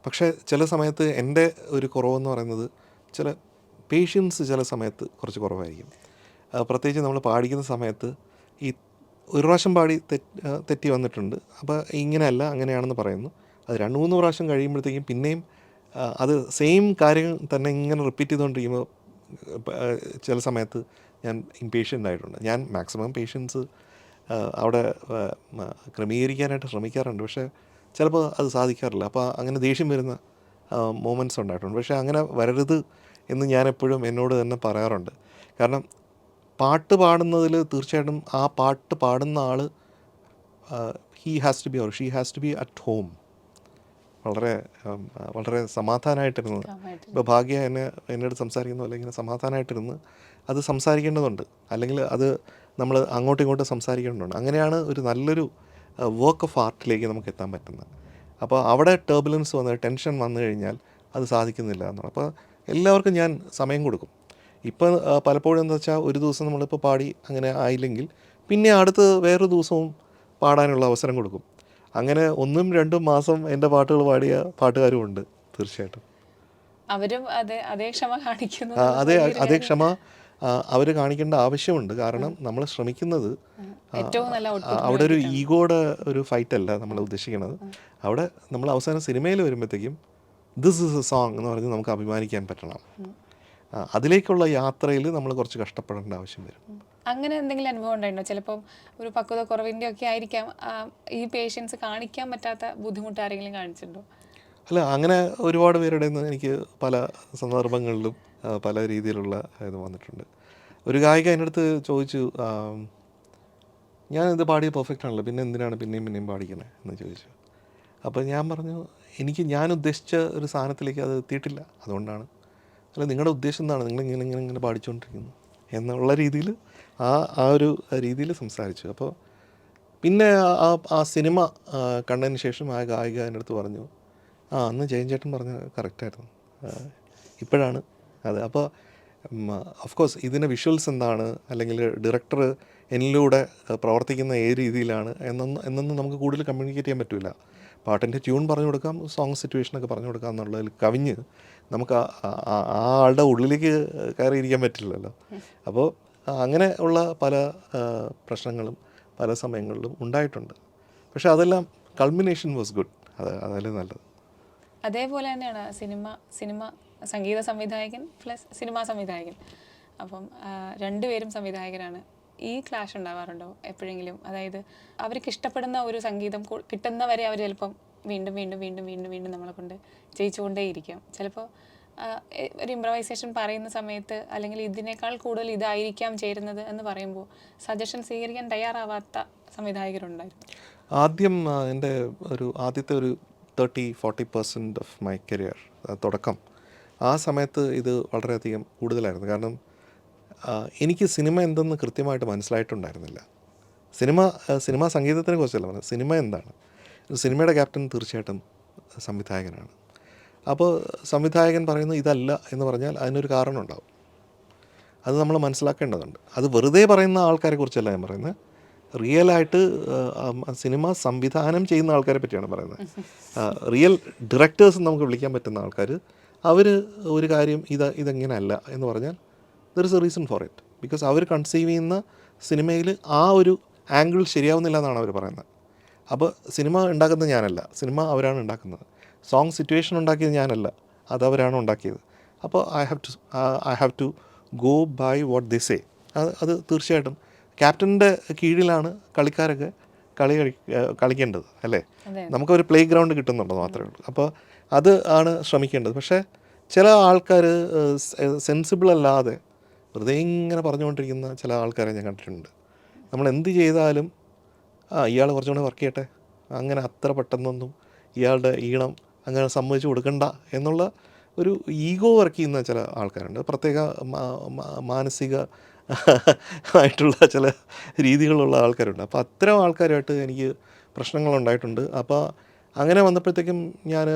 Speaker 1: പക്ഷേ ചില സമയത്ത് എൻ്റെ ഒരു കുറവെന്ന് പറയുന്നത് ചില പേഷ്യൻസ് ചില സമയത്ത് കുറച്ച് കുറവായിരിക്കും. പ്രത്യേകിച്ച് നമ്മൾ പാടിക്കുന്ന സമയത്ത് ഈ ഒരു പ്രാവശ്യം പാടി തെറ്റി വന്നിട്ടുണ്ട്, അപ്പോൾ ഇങ്ങനെയല്ല അങ്ങനെയാണെന്ന് പറയുന്നു. അത് 2-3 പ്രാവശ്യം കഴിയുമ്പോഴത്തേക്കും പിന്നെയും അത് സെയിം കാര്യം തന്നെ ഇങ്ങനെ റിപ്പീറ്റ് ചെയ്തുകൊണ്ടിരിക്കുമ്പോൾ ചില സമയത്ത് ഞാൻ ഇംപേഷ്യൻ്റ് ആയിട്ടുണ്ട്. ഞാൻ മാക്സിമം പേഷ്യൻസ് അവിടെ ക്രമീകരിക്കാനായിട്ട് ശ്രമിക്കാറുണ്ട്, പക്ഷേ ചിലപ്പോൾ അത് സാധിക്കാറില്ല. അപ്പോൾ അങ്ങനെ ദേഷ്യം വരുന്ന മൊമെൻറ്റ്സ് ഉണ്ടായിട്ടുണ്ട്. പക്ഷേ അങ്ങനെ വരരുത് എന്ന് ഞാൻ എപ്പോഴും എന്നോട് തന്നെ പറയാറുണ്ട്. കാരണം പാട്ട് പാടുന്നതിൽ തീർച്ചയായിട്ടും ആ പാട്ട് പാടുന്ന ആൾ he has to be or she has to be at home, വളരെ സമാധാനമായിട്ടിരുന്നത്. ഇപ്പോൾ ഭാഗ്യ എന്നോട് സംസാരിക്കുന്ന പോലെ ഇങ്ങനെ സമാധാനമായിട്ടിരുന്ന് അത് സംസാരിക്കേണ്ടതുണ്ട്, അല്ലെങ്കിൽ അത് നമ്മൾ അങ്ങോട്ടും ഇങ്ങോട്ടും സംസാരിക്കേണ്ടതുണ്ട്. അങ്ങനെയാണ് ഒരു നല്ലൊരു വർക്ക് ഓഫ് ആർട്ടിലേക്ക് നമുക്ക് എത്താൻ പറ്റുന്നത്. അപ്പോൾ അവിടെ ടർബുലൻസ് ടെൻഷൻ വന്നു കഴിഞ്ഞാൽ അത് സാധിക്കുന്നില്ല എന്നാണ്. അപ്പോൾ എല്ലാവർക്കും ഞാൻ സമയം കൊടുക്കും. ഇപ്പോൾ പലപ്പോഴും എന്താ വെച്ചാൽ ഒരു ദിവസം നമ്മളിപ്പോൾ പാടി അങ്ങനെ ആയില്ലെങ്കിൽ പിന്നെ അടുത്ത് വേറൊരു ദിവസവും പാടാനുള്ള അവസരം കൊടുക്കും. അങ്ങനെ 1-2 മാസം എൻ്റെ പാട്ടുകൾ പാടിയ പാട്ടുകാരും ഉണ്ട് തീർച്ചയായിട്ടും.
Speaker 2: അവരും അതേ ക്ഷമ കാണിക്കുന്നു.
Speaker 1: അതേ ക്ഷമ അവർ കാണിക്കേണ്ട ആവശ്യമുണ്ട്. കാരണം നമ്മൾ ശ്രമിക്കുന്നത് അവിടെ ഒരു ഈഗോയുടെ ഒരു ഫൈറ്റ് അല്ല നമ്മൾ ഉദ്ദേശിക്കുന്നത്. അവിടെ നമ്മൾ അവസാനം സിനിമയിൽ വരുമ്പോഴത്തേക്കും ദിസ് ഇസ് എ സോങ് എന്ന് പറഞ്ഞ് നമുക്ക് അഭിമാനിക്കാൻ പറ്റണം. അതിലേക്കുള്ള യാത്രയിൽ നമ്മൾ കുറച്ച് കഷ്ടപ്പെടേണ്ട ആവശ്യം വരും.
Speaker 2: അങ്ങനെ എന്തെങ്കിലും അനുഭവം ഉണ്ടായിട്ടുണ്ടോ? ചിലപ്പം ഒരു പക്വത കുറവിൻ്റെ ഒക്കെ ആയിരിക്കാം ഈ പേഷ്യൻസ് കാണിക്കാൻ പറ്റാത്ത ബുദ്ധിമുട്ട് ആരെങ്കിലും കാണിച്ചിട്ടുണ്ടോ?
Speaker 1: അല്ല, അങ്ങനെ ഒരുപാട് പേരുടെ നിന്ന് എനിക്ക് പല സന്ദർഭങ്ങളിലും പല രീതിയിലുള്ള ഇത് വന്നിട്ടുണ്ട്. ഒരു ഗായിക എൻ്റെ അടുത്ത് ചോദിച്ചു, ഞാനിത് പാടിയത് പെർഫെക്റ്റ് ആണല്ലോ, പിന്നെ എന്തിനാണ് പിന്നെയും പിന്നെയും പാടിക്കണേ എന്ന് ചോദിച്ചു. അപ്പോൾ ഞാൻ പറഞ്ഞു, ഞാൻ ഉദ്ദേശിച്ച ഒരു സാധനത്തിലേക്ക് അത് എത്തിയിട്ടില്ല, അതുകൊണ്ടാണ്. അല്ല, നിങ്ങളുടെ ഉദ്ദേശം എന്താണ്, നിങ്ങളിങ്ങനെ ഇങ്ങനെ ഇങ്ങനെ പാടിച്ചുകൊണ്ടിരിക്കുന്നു എന്നുള്ള രീതിയിൽ ആ ആ ഒരു രീതിയിൽ സംസാരിച്ചു. അപ്പോൾ പിന്നെ ആ സിനിമ കണ്ടതിന് ശേഷം ആ ഗായിക എൻ്റെ അടുത്ത് പറഞ്ഞു, അന്ന് ജയൻ ചേട്ടൻ പറഞ്ഞ കറക്റ്റായിരുന്നു, ഇപ്പോഴാണ് അത്. അപ്പോൾ ഓഫ് കോഴ്സ് ഇതിൻ്റെ വിഷ്വൽസ് എന്താണ്, അല്ലെങ്കിൽ ഡയറക്ടർ എന്നിലൂടെ പ്രവർത്തിക്കുന്ന ഏത് രീതിയിലാണ് എന്നൊന്നും നമുക്ക് കൂടുതൽ കമ്മ്യൂണിക്കേറ്റ് ചെയ്യാൻ പറ്റില്ല. പാട്ടിൻ്റെ ട്യൂൺ പറഞ്ഞു കൊടുക്കാം, സോങ് സിറ്റുവേഷനൊക്കെ പറഞ്ഞു കൊടുക്കാം എന്നുള്ളതിൽ കവിഞ്ഞ് നമുക്ക് ആ ആളുടെ ഉള്ളിലേക്ക് കയറിയിരിക്കാൻ പറ്റില്ലല്ലോ. അപ്പോൾ അങ്ങനെ ഉള്ള പല പ്രശ്നങ്ങളും പല സമയങ്ങളിലും ഉണ്ടായിട്ടുണ്ട്. പക്ഷേ അതെല്ലാം കൾമിനേഷൻ വാസ് ഗുഡ്, അതല്ലേ നല്ലത്.
Speaker 2: അതേപോലെ തന്നെയാണ് സിനിമ സംഗീത സംവിധായകൻ പ്ലസ് സിനിമാ സംവിധായകൻ. അപ്പം രണ്ടുപേരും സംവിധായകരാണ്. ഈ ക്ലാഷ് ഉണ്ടാവാറുണ്ടോ എപ്പോഴെങ്കിലും? അതായത് അവർക്ക് ഇഷ്ടപ്പെടുന്ന ഒരു സംഗീതം കിട്ടുന്നവരെ അവർ ചിലപ്പം വീണ്ടും വീണ്ടും വീണ്ടും വീണ്ടും വീണ്ടും നമ്മളെ കൊണ്ട് ചെയ്യിച്ചുകൊണ്ടേയിരിക്കാം. ചിലപ്പോൾ ഒരു ഇംപ്രവൈസേഷൻ പറയുന്ന സമയത്ത് അല്ലെങ്കിൽ ഇതിനേക്കാൾ കൂടുതൽ ഇതായിരിക്കാം ചേരുന്നത് എന്ന് പറയുമ്പോൾ സജഷൻ സ്വീകരിക്കാൻ തയ്യാറാവാത്ത സംവിധായകരുണ്ടായിരുന്നു.
Speaker 1: ആദ്യം എൻ്റെ ആദ്യത്തെ ഒരു 30-40% ഓഫ് മൈ കരിയർ തുടക്കം, ആ സമയത്ത് ഇത് വളരെയധികം കൂടുതലായിരുന്നു. കാരണം എനിക്ക് സിനിമ എന്തെന്ന് കൃത്യമായിട്ട് മനസ്സിലായിട്ടുണ്ടായിരുന്നില്ല. സിനിമ സംഗീതത്തിനെ കുറിച്ചല്ല പറഞ്ഞത്, സിനിമ എന്താണ്. സിനിമയുടെ ക്യാപ്റ്റൻ തീർച്ചയായിട്ടും സംവിധായകനാണ്. അപ്പോൾ സംവിധായകൻ പറയുന്നത് ഇതല്ല എന്ന് പറഞ്ഞാൽ അതിനൊരു കാരണം ഉണ്ടാവും. അത് നമ്മൾ മനസ്സിലാക്കേണ്ടതുണ്ട്. അത് വെറുതെ പറയുന്ന ആൾക്കാരെ കുറിച്ചല്ല ഞാൻ പറയുന്നത്, റിയലായിട്ട് സിനിമ സംവിധാനം ചെയ്യുന്ന ആൾക്കാരെ പറ്റിയാണ് പറയുന്നത്. റിയൽ ഡയറക്ടേഴ്സ് നമുക്ക് വിളിക്കാൻ പറ്റുന്ന ആൾക്കാർ, അവർ ഒരു കാര്യം ഇതെങ്ങനെയല്ല എന്ന് പറഞ്ഞാൽ there is a reason for it. Because അവർ കൺസീവ് ചെയ്യുന്ന സിനിമയിൽ ആ ഒരു ആംഗിൾ ശരിയാവുന്നില്ല എന്നാണ് അവർ പറയുന്നത്. അപ്പോൾ സിനിമ ഉണ്ടാക്കുന്നത് ഞാനല്ല, സിനിമ അവരാണ് ഉണ്ടാക്കുന്നത്. സോങ് സിറ്റുവേഷൻ ഉണ്ടാക്കിയത് ഞാനല്ല, അതവരാണ് ഉണ്ടാക്കിയത്. അപ്പോൾ I have to go by what they say. അത് തീർച്ചയായിട്ടും ക്യാപ്റ്റൻ്റെ കീഴിലാണ് കളിക്കാരൊക്കെ കളിക്കേണ്ടത്, അല്ലേ? നമുക്കൊരു പ്ലേ ഗ്രൗണ്ട് കിട്ടുന്നുണ്ടോ മാത്രമേ ഉള്ളൂ. അപ്പോൾ അത് ആണ് ശ്രമിക്കേണ്ടത്. പക്ഷേ ചില ആൾക്കാർ സെൻസിബിൾ അല്ലാതെ വെറുതെ ഇങ്ങനെ പറഞ്ഞുകൊണ്ടിരിക്കുന്ന ചില ആൾക്കാരെ ഞാൻ കണ്ടിട്ടുണ്ട്. നമ്മൾ എന്ത് ചെയ്താലും ഇയാൾ കുറച്ചുകൂടെ വർക്ക് ചെയ്യട്ടെ, അങ്ങനെ അത്ര പെട്ടെന്നൊന്നും ഇയാളുടെ ഈണം അങ്ങനെ സമ്മതിച്ചു കൊടുക്കണ്ട എന്നുള്ള ഒരു ഈഗോ വർക്ക് ചെയ്യുന്ന ചില ആൾക്കാരുണ്ട്. പ്രത്യേക മാനസിക ആയിട്ടുള്ള ചില രീതികളുള്ള ആൾക്കാരുണ്ട്. അപ്പോൾ അത്തരം ആൾക്കാരുമായിട്ട് എനിക്ക് പ്രശ്നങ്ങളുണ്ടായിട്ടുണ്ട്. അപ്പോൾ അങ്ങനെ വന്നപ്പോഴത്തേക്കും ഞാൻ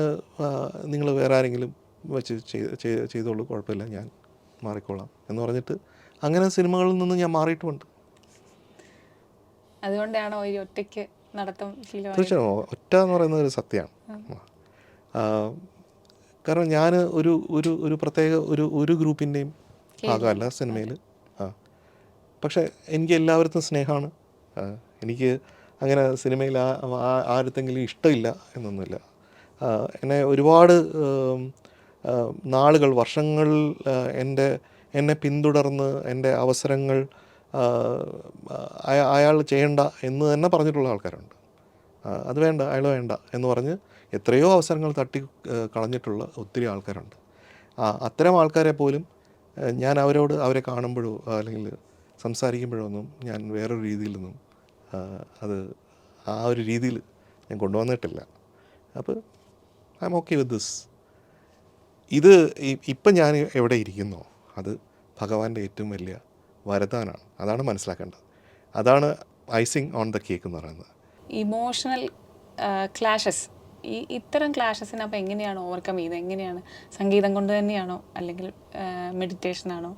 Speaker 1: നിങ്ങൾ വേറെ ആരെങ്കിലും വെച്ച് ചെയ്തോളൂ, കുഴപ്പമില്ല, ഞാൻ മാറിക്കോളാം എന്ന് പറഞ്ഞിട്ട് അങ്ങനെ സിനിമകളിൽ നിന്ന് ഞാൻ മാറിയിട്ടുമുണ്ട്.
Speaker 2: അതുകൊണ്ടാണോ ഈ ഒറ്റയ്ക്ക് നടത്തം ശീലമായി?
Speaker 1: തീർച്ചയായും ഒറ്റ എന്ന് പറയുന്നത് ഒരു സത്യമാണ്. കാരണം ഞാൻ ഒരു പ്രത്യേക ഒരു ഗ്രൂപ്പിൻ്റെയും ഭാഗമല്ല സിനിമയിൽ. പക്ഷേ എനിക്ക് എല്ലാവർക്കും സ്നേഹമാണ്. എനിക്ക് അങ്ങനെ സിനിമയിൽ ആരുത്തെങ്കിലും ഇഷ്ടമില്ല എന്നൊന്നുമില്ല. എന്നെ ഒരുപാട് നാളുകൾ, വർഷങ്ങൾ എന്നെ പിന്തുടർന്ന് എൻ്റെ അവസരങ്ങൾ അയാൾ ചെയ്യണ്ട എന്ന് തന്നെ പറഞ്ഞിട്ടുള്ള ആൾക്കാരുണ്ട്. അത് വേണ്ട, അയാൾ വേണ്ട എന്ന് പറഞ്ഞ് എത്രയോ അവസരങ്ങൾ തട്ടി കളഞ്ഞിട്ടുള്ള ഒത്തിരി ആൾക്കാരുണ്ട്. അത്തരം ആൾക്കാരെ പോലും ഞാൻ അവരെ കാണുമ്പോഴോ അല്ലെങ്കിൽ സംസാരിക്കുമ്പോഴോ ഒന്നും ഞാൻ വേറൊരു രീതിയിലൊന്നും അത് ആ ഒരു രീതിയിൽ ഞാൻ കൊണ്ടുവന്നിട്ടില്ല. അപ്പോൾ I M okay with this. ഇത് ഇപ്പം ഞാൻ എവിടെ ഇരിക്കുന്നോ അത് ഭഗവാന്റെ ഏറ്റവും വലിയ വരദാനാണ്. അതാണ് മനസ്സിലാക്കേണ്ടത്. അതാണ് ഐസിങ് ഓൺ ദ കേക്ക് എന്ന് പറയുന്നത്.
Speaker 2: ഇമോഷണൽ ക്ലാഷസ്, ഇത്തരം ക്ലാഷസിനെ അപ്പോൾ എങ്ങനെയാണ് ഓവർകം ചെയ്യുന്നത്? എങ്ങനെയാണ്? സംഗീതം കൊണ്ട് തന്നെയാണോ, അല്ലെങ്കിൽ മെഡിറ്റേഷനാണോ?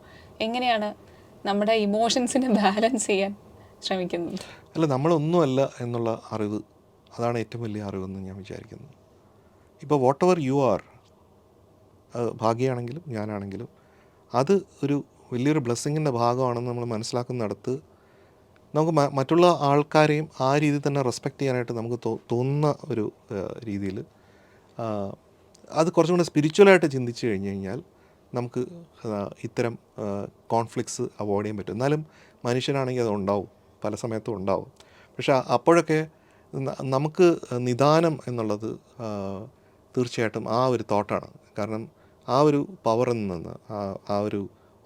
Speaker 2: എങ്ങനെയാണ് നമ്മുടെ ഇമോഷൻസിനെ ബാലൻസ് ചെയ്യാൻ ശ്രമിക്കുന്നത്?
Speaker 1: അല്ല, നമ്മളൊന്നുമല്ല എന്നുള്ള അറിവ്, അതാണ് ഏറ്റവും വലിയ അറിവെന്ന് ഞാൻ വിചാരിക്കുന്നു. ഇപ്പോൾ വാട്ട് എവർ യു ആർ, ഭാഗ്യമാണെങ്കിലും ഞാനാണെങ്കിലും അത് ഒരു വലിയൊരു ബ്ലെസ്സിങ്ങിൻ്റെ ഭാഗമാണെന്ന് നമ്മൾ മനസ്സിലാക്കുന്നിടത്ത് നമുക്ക് മറ്റുള്ള ആൾക്കാരെയും ആ രീതിയിൽ തന്നെ റെസ്പെക്റ്റ് ചെയ്യാനായിട്ട് നമുക്ക് തോന്നുന്ന ഒരു രീതിയിൽ അത് കുറച്ചും കൂടെ സ്പിരിച്വലായിട്ട് ചിന്തിച്ച് കഴിഞ്ഞാൽ നമുക്ക് ഇത്തരം കോൺഫ്ലിക്ട്സ് അവോയ്ഡ് ചെയ്യാൻ പറ്റും. എന്നാലും മനുഷ്യനാണെങ്കിൽ അത് ഉണ്ടാവും, പല സമയത്തും ഉണ്ടാവും. പക്ഷെ അപ്പോഴൊക്കെ നമുക്ക് നിദാനം എന്നുള്ളത് തീർച്ചയായിട്ടും ആ ഒരു തോട്ടാണ്. കാരണം ആ ഒരു പവറിൽ നിന്ന്, ആ ഒരു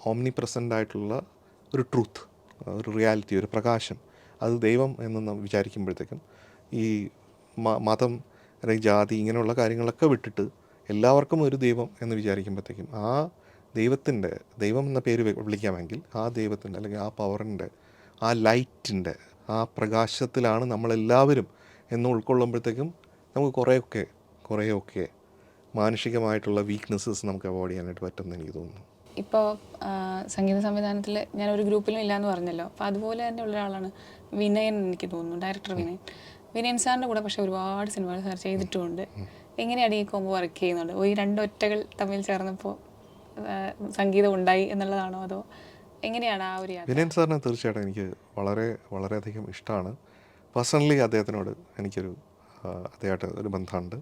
Speaker 1: ഓംനി പ്രസൻ്റ് ആയിട്ടുള്ള ഒരു ട്രൂത്ത്, ഒരു റിയാലിറ്റി, ഒരു പ്രകാശം, അത് ദൈവം എന്ന് നാം വിചാരിക്കുമ്പോഴത്തേക്കും ഈ മതം അല്ലെങ്കിൽ ജാതി ഇങ്ങനെയുള്ള കാര്യങ്ങളൊക്കെ വിട്ടിട്ട് എല്ലാവർക്കും ഒരു ദൈവം എന്ന് വിചാരിക്കുമ്പോഴത്തേക്കും ആ ദൈവത്തിൻ്റെ, ദൈവം എന്ന പേര് വിളിക്കാമെങ്കിൽ ആ ദൈവത്തിൻ്റെ അല്ലെങ്കിൽ ആ പവറിൻ്റെ, ആ ലൈറ്റിൻ്റെ, ആ പ്രകാശത്തിലാണ് നമ്മളെല്ലാവരും എന്ന് ഉൾക്കൊള്ളുമ്പോഴത്തേക്കും നമുക്ക് കുറേയൊക്കെ മാനുഷികമായിട്ടുള്ള വീക്ക്നെസ്സസ് നമുക്ക് അവോയ്ഡ് ചെയ്യാനായിട്ട് പറ്റുമെന്ന് എനിക്ക് തോന്നുന്നു.
Speaker 2: ഇപ്പോൾ സംഗീത സംവിധാനത്തിൽ ഞാനൊരു ഗ്രൂപ്പിലും ഇല്ലയെന്ന് പറഞ്ഞല്ലോ. അപ്പോൾ അതുപോലെ തന്നെ ഉള്ള ഒരാളാണ് വിനയൻ, എനിക്ക് തോന്നുന്നു, ഡയറക്ടർ വിനയൻ സാറിൻ്റെ കൂടെ പക്ഷേ ഒരുപാട് സിനിമകൾ സാർ ചെയ്തിട്ടുമുണ്ട്. എങ്ങനെയാണ് ഈ കോമ്പോ വർക്ക് ചെയ്യുന്നത്? ഈ രണ്ടൊറ്റകൾ തമ്മിൽ ചേർന്നപ്പോൾ സംഗീതം ഉണ്ടായി എന്നുള്ളതാണോ, അതോ എങ്ങനെയാണ് ആ ഒരു യാത്ര?
Speaker 1: വിനയൻ സാറിനെ തീർച്ചയായിട്ടും എനിക്ക് വളരെയധികം ഇഷ്ടമാണ്. പേഴ്സണലി അദ്ദേഹത്തിനോട് എനിക്കൊരു അദ്ദേഹമായിട്ട് ഒരു ബന്ധമുണ്ട്.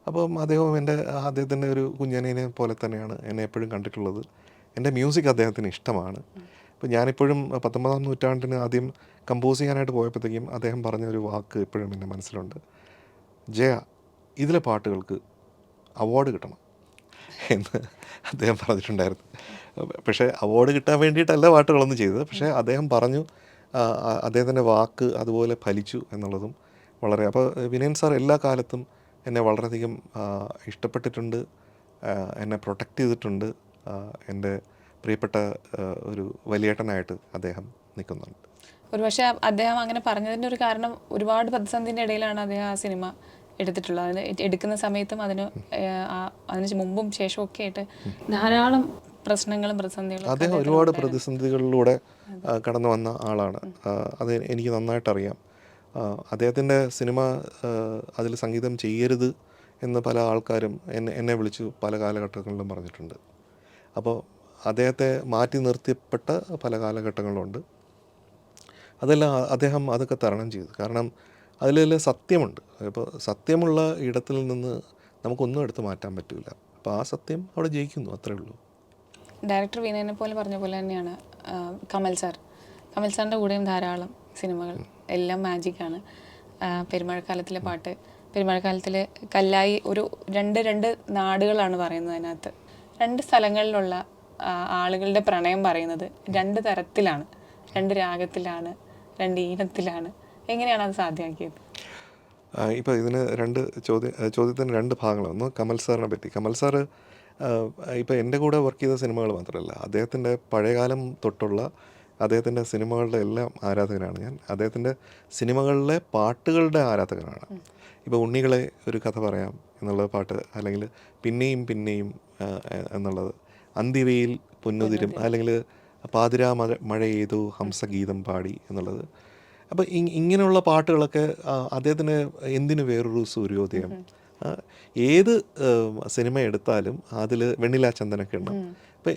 Speaker 1: അപ്പം അദ്ദേഹത്തിൻ്റെ ഒരു കുഞ്ഞനിയനെ പോലെ തന്നെയാണ് എന്നെ എപ്പോഴും കണ്ടിട്ടുള്ളത്. എൻ്റെ മ്യൂസിക് അദ്ദേഹത്തിന് ഇഷ്ടമാണ്. അപ്പോൾ ഞാനിപ്പോഴും 19-ാം നൂറ്റാണ്ടിന് ആദ്യം കമ്പോസ് ചെയ്യാനായിട്ട് പോയപ്പോഴത്തേക്കും അദ്ദേഹം പറഞ്ഞൊരു വാക്ക് ഇപ്പോഴും എൻ്റെ മനസ്സിലുണ്ട്. ജയ, ഇതിലെ പാട്ടുകൾക്ക് അവാർഡ് കിട്ടണം എന്ന് അദ്ദേഹം പറഞ്ഞിട്ടുണ്ടായിരുന്നു. പക്ഷേ അവാർഡ് കിട്ടാൻ വേണ്ടിയിട്ടല്ല പാട്ടുകളൊന്നും ചെയ്തത്. പക്ഷേ അദ്ദേഹം പറഞ്ഞു, അദ്ദേഹത്തിൻ്റെ വാക്ക് അതുപോലെ ഫലിച്ചു എന്നുള്ളതും വളരെ. അപ്പോൾ വിനയൻ സാർ എല്ലാ കാലത്തും എന്നെ വളരെയധികം ഇഷ്ടപ്പെട്ടിട്ടുണ്ട്, എന്നെ പ്രൊട്ടക്റ്റ് ചെയ്തിട്ടുണ്ട്. എൻ്റെ പ്രിയപ്പെട്ട ഒരു വലിയേട്ടനായിട്ട് അദ്ദേഹം നിൽക്കുന്നുണ്ട്.
Speaker 2: ഒരുപക്ഷെ അദ്ദേഹം അങ്ങനെ പറഞ്ഞതിൻ്റെ ഒരു കാരണം, ഒരുപാട് പ്രതിസന്ധിൻ്റെ ഇടയിലാണ് അദ്ദേഹം ആ സിനിമ എടുത്തിട്ടുള്ളത്. അതിന് എടുക്കുന്ന സമയത്തും അതിന് മുമ്പും ശേഷവും ഒക്കെ ആയിട്ട് ധാരാളം പ്രശ്നങ്ങളും പ്രതിസന്ധികളും.
Speaker 1: അദ്ദേഹം ഒരുപാട് പ്രതിസന്ധികളിലൂടെ കടന്നു വന്ന ആളാണ്. അത് എനിക്ക് നന്നായിട്ടറിയാം. അദ്ദേഹത്തിൻ്റെ സിനിമ അതിൽ സംഗീതം ചെയ്യരുത് എന്ന് പല ആൾക്കാരും എന്നെ വിളിച്ചു പല കാലഘട്ടങ്ങളിലും പറഞ്ഞിട്ടുണ്ട്. അപ്പോൾ അദ്ദേഹത്തെ മാറ്റി നിർത്തിയപ്പെട്ട പല കാലഘട്ടങ്ങളുണ്ട്. അതെല്ലാം അദ്ദേഹം അതൊക്കെ തരണം ചെയ്തു. കാരണം അതിൽ സത്യമുണ്ട്. ഇപ്പോൾ സത്യമുള്ള ഇടത്തിൽ നിന്ന് നമുക്കൊന്നും എടുത്ത് മാറ്റാൻ പറ്റില്ല. അപ്പോൾ ആ സത്യം അവിടെ ജയിക്കുന്നു, അത്രേ ഉള്ളൂ.
Speaker 2: ഡയറക്ടർ വിനയനെ പോലെ പറഞ്ഞ പോലെ തന്നെയാണ് കമൽ സാറിൻ്റെ കൂടെയും ധാരാളം സിനിമകൾ, എല്ലാം മാജിക്കാണ്. പെരുമഴക്കാലത്തിലെ പാട്ട്, പെരുമഴക്കാലത്തിൽ കല്ലായി, ഒരു രണ്ട് നാടുകളാണ് പറയുന്നത് അതിനകത്ത്. 2 സ്ഥലങ്ങളിലുള്ള ആളുകളുടെ പ്രണയം പറയുന്നത് 2 തരത്തിലാണ്, 2 രാഗത്തിലാണ്, 2 ഈണത്തിലാണ്. എങ്ങനെയാണ് അത് സാധ്യമാക്കിയത്?
Speaker 1: ഇപ്പോൾ ഇതിന് ചോദ്യത്തിന് 2 ഭാഗങ്ങളാണ്. ഒന്ന് കമൽ സാറിനെ പറ്റി. കമൽ സാറ് ഇപ്പോൾ എൻ്റെ കൂടെ വർക്ക് ചെയ്ത സിനിമകൾ മാത്രമല്ല, അദ്ദേഹത്തിൻ്റെ പഴയകാലം തൊട്ടുള്ള അദ്ദേഹത്തിൻ്റെ സിനിമകളുടെ എല്ലാം ആരാധകനാണ് ഞാൻ. അദ്ദേഹത്തിൻ്റെ സിനിമകളിലെ പാട്ടുകളുടെ ആരാധകനാണ്. ഇപ്പോൾ ഉണ്ണികളെ ഒരു കഥ പറയാം എന്നുള്ള പാട്ട്, അല്ലെങ്കിൽ പിന്നെയും എന്നുള്ളത്, അന്തിവയിൽ പൊന്നുതിരും, അല്ലെങ്കിൽ പാതിരാ മഴ ഏതോ ഹംസഗീതം പാടി എന്നുള്ളത്. അപ്പോൾ ഇങ്ങനെയുള്ള പാട്ടുകളൊക്കെ അദ്ദേഹത്തിന് എന്തിനു വേറൊരു സൂര്യോദയം, ഏത് സിനിമ എടുത്താലും അതിൽ വെണ്ണിലാ ചന്ദനൊക്കെ ഉണ്ടാവും. അപ്പം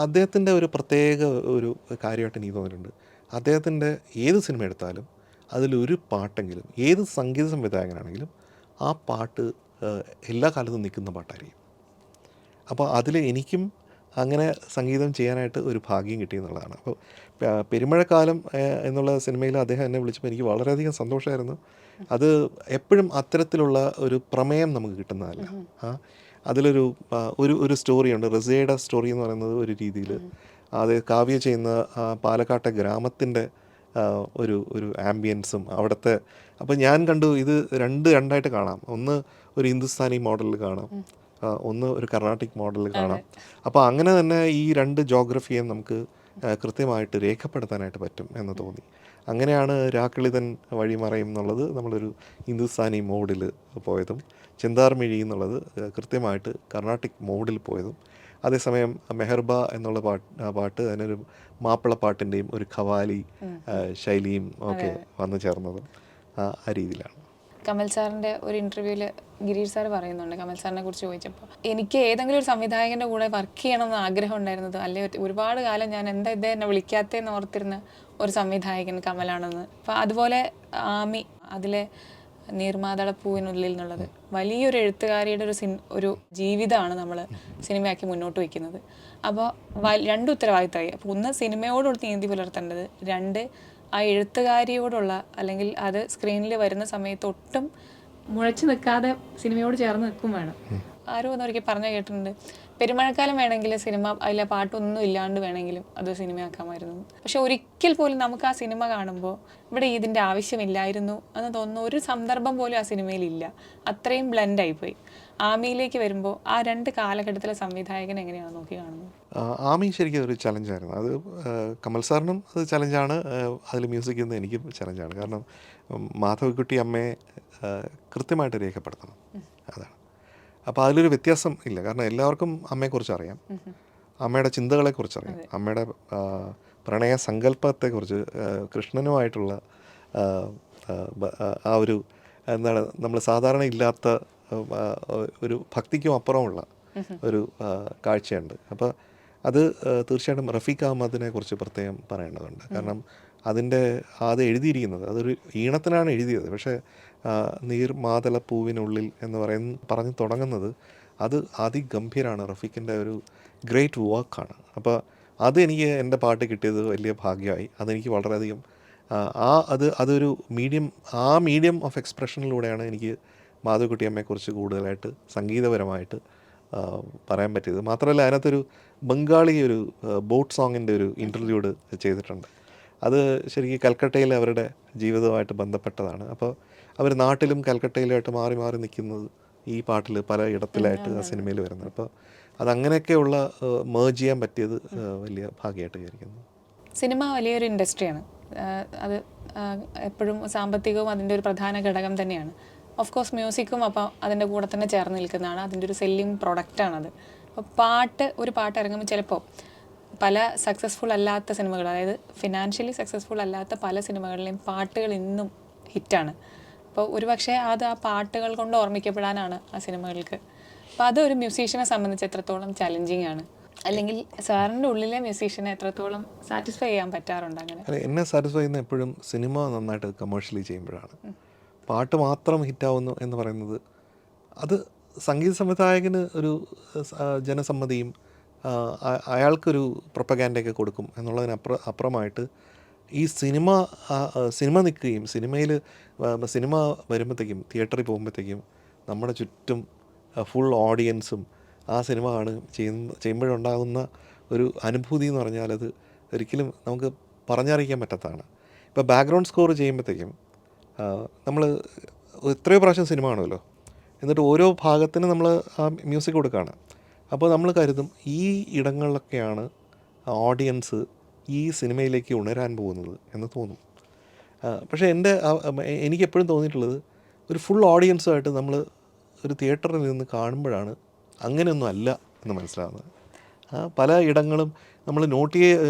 Speaker 1: അദ്ദേഹത്തിൻ്റെ ഒരു പ്രത്യേക ഒരു കാര്യമായിട്ട് എനിക്ക് തോന്നിയിട്ടുണ്ട്. അദ്ദേഹത്തിൻ്റെ ഏത് സിനിമ എടുത്താലും അതിലൊരു പാട്ടെങ്കിലും, ഏത് സംഗീത സംവിധായകനാണെങ്കിലും ആ പാട്ട് എല്ലാ കാലത്തും നിൽക്കുന്ന പാട്ടായിരിക്കും. അപ്പോൾ അതിൽ എനിക്കും അങ്ങനെ സംഗീതം ചെയ്യാനായിട്ട് ഒരു ഭാഗ്യം കിട്ടിയെന്നുള്ളതാണ്. അപ്പോൾ പെരുമഴക്കാലം എന്നുള്ള സിനിമയിൽ അദ്ദേഹം എന്നെ വിളിച്ചപ്പോൾ എനിക്ക് വളരെയധികം സന്തോഷമായിരുന്നു. അത് എപ്പോഴും അത്തരത്തിലുള്ള ഒരു പ്രമേയം നമുക്ക് കിട്ടുന്നതല്ല. അതിലൊരു ഒരു സ്റ്റോറിയുണ്ട്, റസിയയുടെ സ്റ്റോറി എന്ന് പറയുന്നത്. ഒരു രീതിയിൽ അത് കാവ്യ ചെയ്യുന്ന പാലക്കാട്ടെ ഗ്രാമത്തിൻ്റെ ഒരു ആംബിയൻസും അവിടുത്തെ. അപ്പോൾ ഞാൻ കണ്ടു ഇത് രണ്ടായിട്ട് കാണാം. ഒന്ന് ഒരു ഹിന്ദുസ്ഥാനി മോഡലിൽ കാണാം, ഒന്ന് ഒരു കർണാട്ടിക് മോഡലിൽ കാണാം. അപ്പോൾ അങ്ങനെ തന്നെ ഈ 2 ജോഗ്രഫിയും നമുക്ക് കൃത്യമായിട്ട് രേഖപ്പെടുത്താനായിട്ട് പറ്റും എന്ന് തോന്നി. അങ്ങനെയാണ് രാക്കിളിതൻ വഴിമറയും എന്നുള്ളത് നമ്മളൊരു ഹിന്ദുസ്ഥാനി മോഡിൽ പോയതും, ചെന്താർമിഴി എന്നുള്ളത് കൃത്യമായിട്ട് കർണാട്ടിക് മോഡിൽ പോയതും, അതേസമയം മെഹർബ എന്നുള്ള പാട്ട് അതിനൊരു മാപ്പിളപ്പാട്ടിൻ്റെയും ഒരു ഖവാലി ശൈലിയും ഒക്കെ വന്നു ചേർന്നതും ആ രീതിയിലാണ്.
Speaker 2: കമൽ സാറിൻ്റെ ഒരു ഇൻ്റർവ്യൂവിൽ ഗിരീഷ് സാർ പറയുന്നുണ്ട്, കമൽ സാറിനെ കുറിച്ച് ചോദിച്ചപ്പോൾ, എനിക്ക് ഏതെങ്കിലും ഒരു സംവിധായകൻ്റെ കൂടെ വർക്ക് ചെയ്യണമെന്ന് ആഗ്രഹം ഉണ്ടായിരുന്നത്, അല്ലെ ഒരുപാട് കാലം ഞാൻ എന്താ എന്നെ വിളിക്കാത്തതെന്ന് ഓർത്തിരുന്ന ഒരു സംവിധായകൻ കമലാണെന്ന്. അപ്പോൾ അതുപോലെ ആമി, അതിലെ നീർമാതളപ്പൂവിനുള്ളിൽ എന്നുള്ളത് വലിയൊരു എഴുത്തുകാരിയുടെ ഒരു ജീവിതമാണ് നമ്മൾ സിനിമയാക്കി മുന്നോട്ട് വയ്ക്കുന്നത്. അപ്പോൾ 2 ഉത്തരവാദിത്തമായി. അപ്പോൾ ഒന്ന് സിനിമയോടുള്ള നീതി പുലർത്തേണ്ടത്, 2 ആ എഴുത്തുകാരിയോടുള്ള, അല്ലെങ്കിൽ അത് സ്ക്രീനിൽ വരുന്ന സമയത്ത് ഒട്ടും മുഴച്ചു നിൽക്കാതെ സിനിമയോട് ചേർന്ന് നിൽക്കും വേണം. ആരും ഒന്നൊരിക്കൽ പറഞ്ഞു കേട്ടിട്ടുണ്ട്, പെരുമഴക്കാലം വേണമെങ്കിൽ സിനിമ അതിലെ പാട്ടൊന്നും ഇല്ലാണ്ട് വേണമെങ്കിലും അത് സിനിമയാക്കാമായിരുന്നു. പക്ഷെ ഒരിക്കൽ പോലും നമുക്ക് ആ സിനിമ കാണുമ്പോൾ ഇവിടെ ഇതിൻ്റെ ആവശ്യമില്ലായിരുന്നു എന്ന് തോന്നുന്ന ഒരു സന്ദർഭം പോലും ആ സിനിമയിലില്ല. അത്രയും ബ്ലെൻഡായിപ്പോയി. ആമിയിലേക്ക് വരുമ്പോൾ ആ 2 കാലഘട്ടത്തിലെ സംവിധായകൻ എങ്ങനെയാണ് നോക്കി കാണുന്നത്?
Speaker 1: ആമി ശരിക്കും ഒരു ചലഞ്ചായിരുന്നു. അത് കമൽ സാറിനും അത് ചലഞ്ചാണ്, അതിൽ മ്യൂസിക് ചെയ്യുന്നത് എനിക്കും ചലഞ്ചാണ്. കാരണം മാധവിക്കുട്ടി അമ്മയെ കൃത്യമായിട്ട് രേഖപ്പെടുത്തണം, അതാണ്. അപ്പോൾ അതിലൊരു വ്യത്യാസം ഇല്ല. കാരണം എല്ലാവർക്കും അമ്മയെക്കുറിച്ച് അറിയാം, അമ്മയുടെ ചിന്തകളെക്കുറിച്ച് അറിയാം, അമ്മയുടെ പ്രണയ സങ്കല്പത്തെക്കുറിച്ച്, കൃഷ്ണനുമായിട്ടുള്ള ആ ഒരു എന്താണ് നമ്മൾ സാധാരണ ഇല്ലാത്ത ഒരു ഭക്തിക്കും അപ്പുറമുള്ള ഒരു കാഴ്ചയുണ്ട്. അപ്പോൾ അത് തീർച്ചയായിട്ടും റഫീഖ് അഹമ്മദിനെ കുറിച്ച് പ്രത്യേകം പറയേണ്ടതുണ്ട്. കാരണം അത് എഴുതിയിരിക്കുന്നത് അതൊരു ഈണത്തിനാണ് എഴുതിയത്. പക്ഷേ നീർ മാതള പൂവിനുള്ളിൽ എന്ന് പറഞ്ഞ് തുടങ്ങുന്നത് അത് അതിഗംഭീരമാണ്. റഫീഖിൻ്റെ ഒരു ഗ്രേറ്റ് വർക്കാണ്. അപ്പോൾ അതെനിക്ക് എൻ്റെ പാട്ട് കിട്ടിയത് വലിയ ഭാഗ്യമായി. അതെനിക്ക് വളരെയധികം അതൊരു മീഡിയം ഓഫ് എക്സ്പ്രഷനിലൂടെയാണ് എനിക്ക് മാധവിക്കുട്ടിയമ്മയെക്കുറിച്ച് കൂടുതലായിട്ട് സംഗീതപരമായിട്ട് പറയാൻ പറ്റിയത്. മാത്രമല്ല അതിനകത്തൊരു ബംഗാളി ഒരു ബോട്ട് സോങ്ങിൻ്റെ ഒരു ഇൻ്റർവ്യൂഡ് ചെയ്തിട്ടുണ്ട്. അത് ശരിക്കും കൽക്കട്ടയിൽ അവരുടെ ജീവിതവുമായിട്ട് ബന്ധപ്പെട്ടതാണ്. അപ്പോൾ അവർ നാട്ടിലും കൽക്കട്ടയിലുമായിട്ട് മാറി മാറി നിൽക്കുന്നത് ഈ പാട്ടിൽ പല ഇടത്തിലായിട്ട് ആ സിനിമയിൽ വരുന്നത്. അപ്പോൾ അതങ്ങനെയൊക്കെയുള്ള മേർജ് ചെയ്യാൻ പറ്റിയത് വലിയ ഭാഗ്യമായിട്ട് വിചാരിക്കുന്നു.
Speaker 2: സിനിമ വലിയൊരു ഇൻഡസ്ട്രിയാണ്. അത് എപ്പോഴും സാമ്പത്തികവും അതിൻ്റെ ഒരു പ്രധാന ഘടകം തന്നെയാണ്. ഓഫ് കോഴ്സ് മ്യൂസിക്കും അപ്പോൾ അതിൻ്റെ കൂടെ തന്നെ ചേർന്ന് നിൽക്കുന്നതാണ്. അതിൻ്റെ ഒരു സെല്ലിംഗ് പ്രൊഡക്റ്റാണത്. അപ്പോൾ ഒരു പാട്ട് ഇറങ്ങുമ്പോൾ ചിലപ്പോൾ പല സക്സസ്ഫുൾ അല്ലാത്ത സിനിമകൾ, അതായത് ഫിനാൻഷ്യലി സക്സസ്ഫുൾ അല്ലാത്ത പല സിനിമകളിലെയും പാട്ടുകൾ ഇന്നും ഹിറ്റാണ്. അപ്പോൾ ഒരുപക്ഷെ അത് ആ പാട്ടുകൾ കൊണ്ട് ഓർമ്മിക്കപ്പെടാനാണ് ആ സിനിമകൾക്ക്. അപ്പോൾ അതൊരു മ്യൂസീഷ്യനെ സംബന്ധിച്ച് എത്രത്തോളം ചലഞ്ചിങ് ആണ്, അല്ലെങ്കിൽ സാറിൻ്റെ ഉള്ളിലെ മ്യൂസീഷ്യനെ എത്രത്തോളം സാറ്റിസ്ഫൈ ചെയ്യാൻ പറ്റാറുണ്ട്? അങ്ങനെ
Speaker 1: എന്നെ സാറ്റിസ്ഫൈ ചെയ്യുന്ന എപ്പോഴും സിനിമ നന്നായിട്ട് കമേഴ്ഷ്യലി ചെയ്യുമ്പോഴാണ്. പാട്ട് മാത്രം ഹിറ്റാവുന്നു എന്ന് പറയുന്നത് അത് സംഗീത സംവിധായകന് ഒരു ജനസമ്മതിയും അയാൾക്കൊരു പ്രൊപ്പഗാൻഡയൊക്കെ കൊടുക്കും അപ്പുറമായിട്ട് ഈ സിനിമ നിൽക്കുകയും സിനിമ വരുമ്പോഴത്തേക്കും തിയേറ്ററിൽ പോകുമ്പോഴത്തേക്കും നമ്മുടെ ചുറ്റും ഫുൾ ഓഡിയൻസും ആ സിനിമ ചെയ്യുമ്പോഴുണ്ടാകുന്ന ഒരു അനുഭൂതി എന്ന് പറഞ്ഞാൽ അത് ഒരിക്കലും നമുക്ക് പറഞ്ഞറിയിക്കാൻ പറ്റാത്തതാണ്. ഇപ്പോൾ ബാക്ക്ഗ്രൗണ്ട് സ്കോർ ചെയ്യുമ്പോഴത്തേക്കും നമ്മൾ എത്രയോ പ്രാവശ്യം സിനിമ കാണുമല്ലോ, എന്നിട്ട് ഓരോ ഭാഗത്തിന് നമ്മൾ ആ മ്യൂസിക് കൊടുക്കുകയാണ്. അപ്പോൾ നമ്മൾ കരുതും ഈ ഇടങ്ങളിലൊക്കെയാണ് ഓഡിയൻസ് ഈ സിനിമയിലേക്ക് ഉണരാൻ പോകുന്നത് എന്ന് തോന്നും. പക്ഷേ എനിക്കെപ്പോഴും തോന്നിയിട്ടുള്ളത് ഒരു ഫുൾ ഓഡിയൻസുമായിട്ട് നമ്മൾ ഒരു തിയേറ്ററിൽ നിന്ന് കാണുമ്പോഴാണ് അങ്ങനെയൊന്നും അല്ല എന്ന് മനസ്സിലാകുന്നത്. പല ഇടങ്ങളും നമ്മൾ നോട്ട്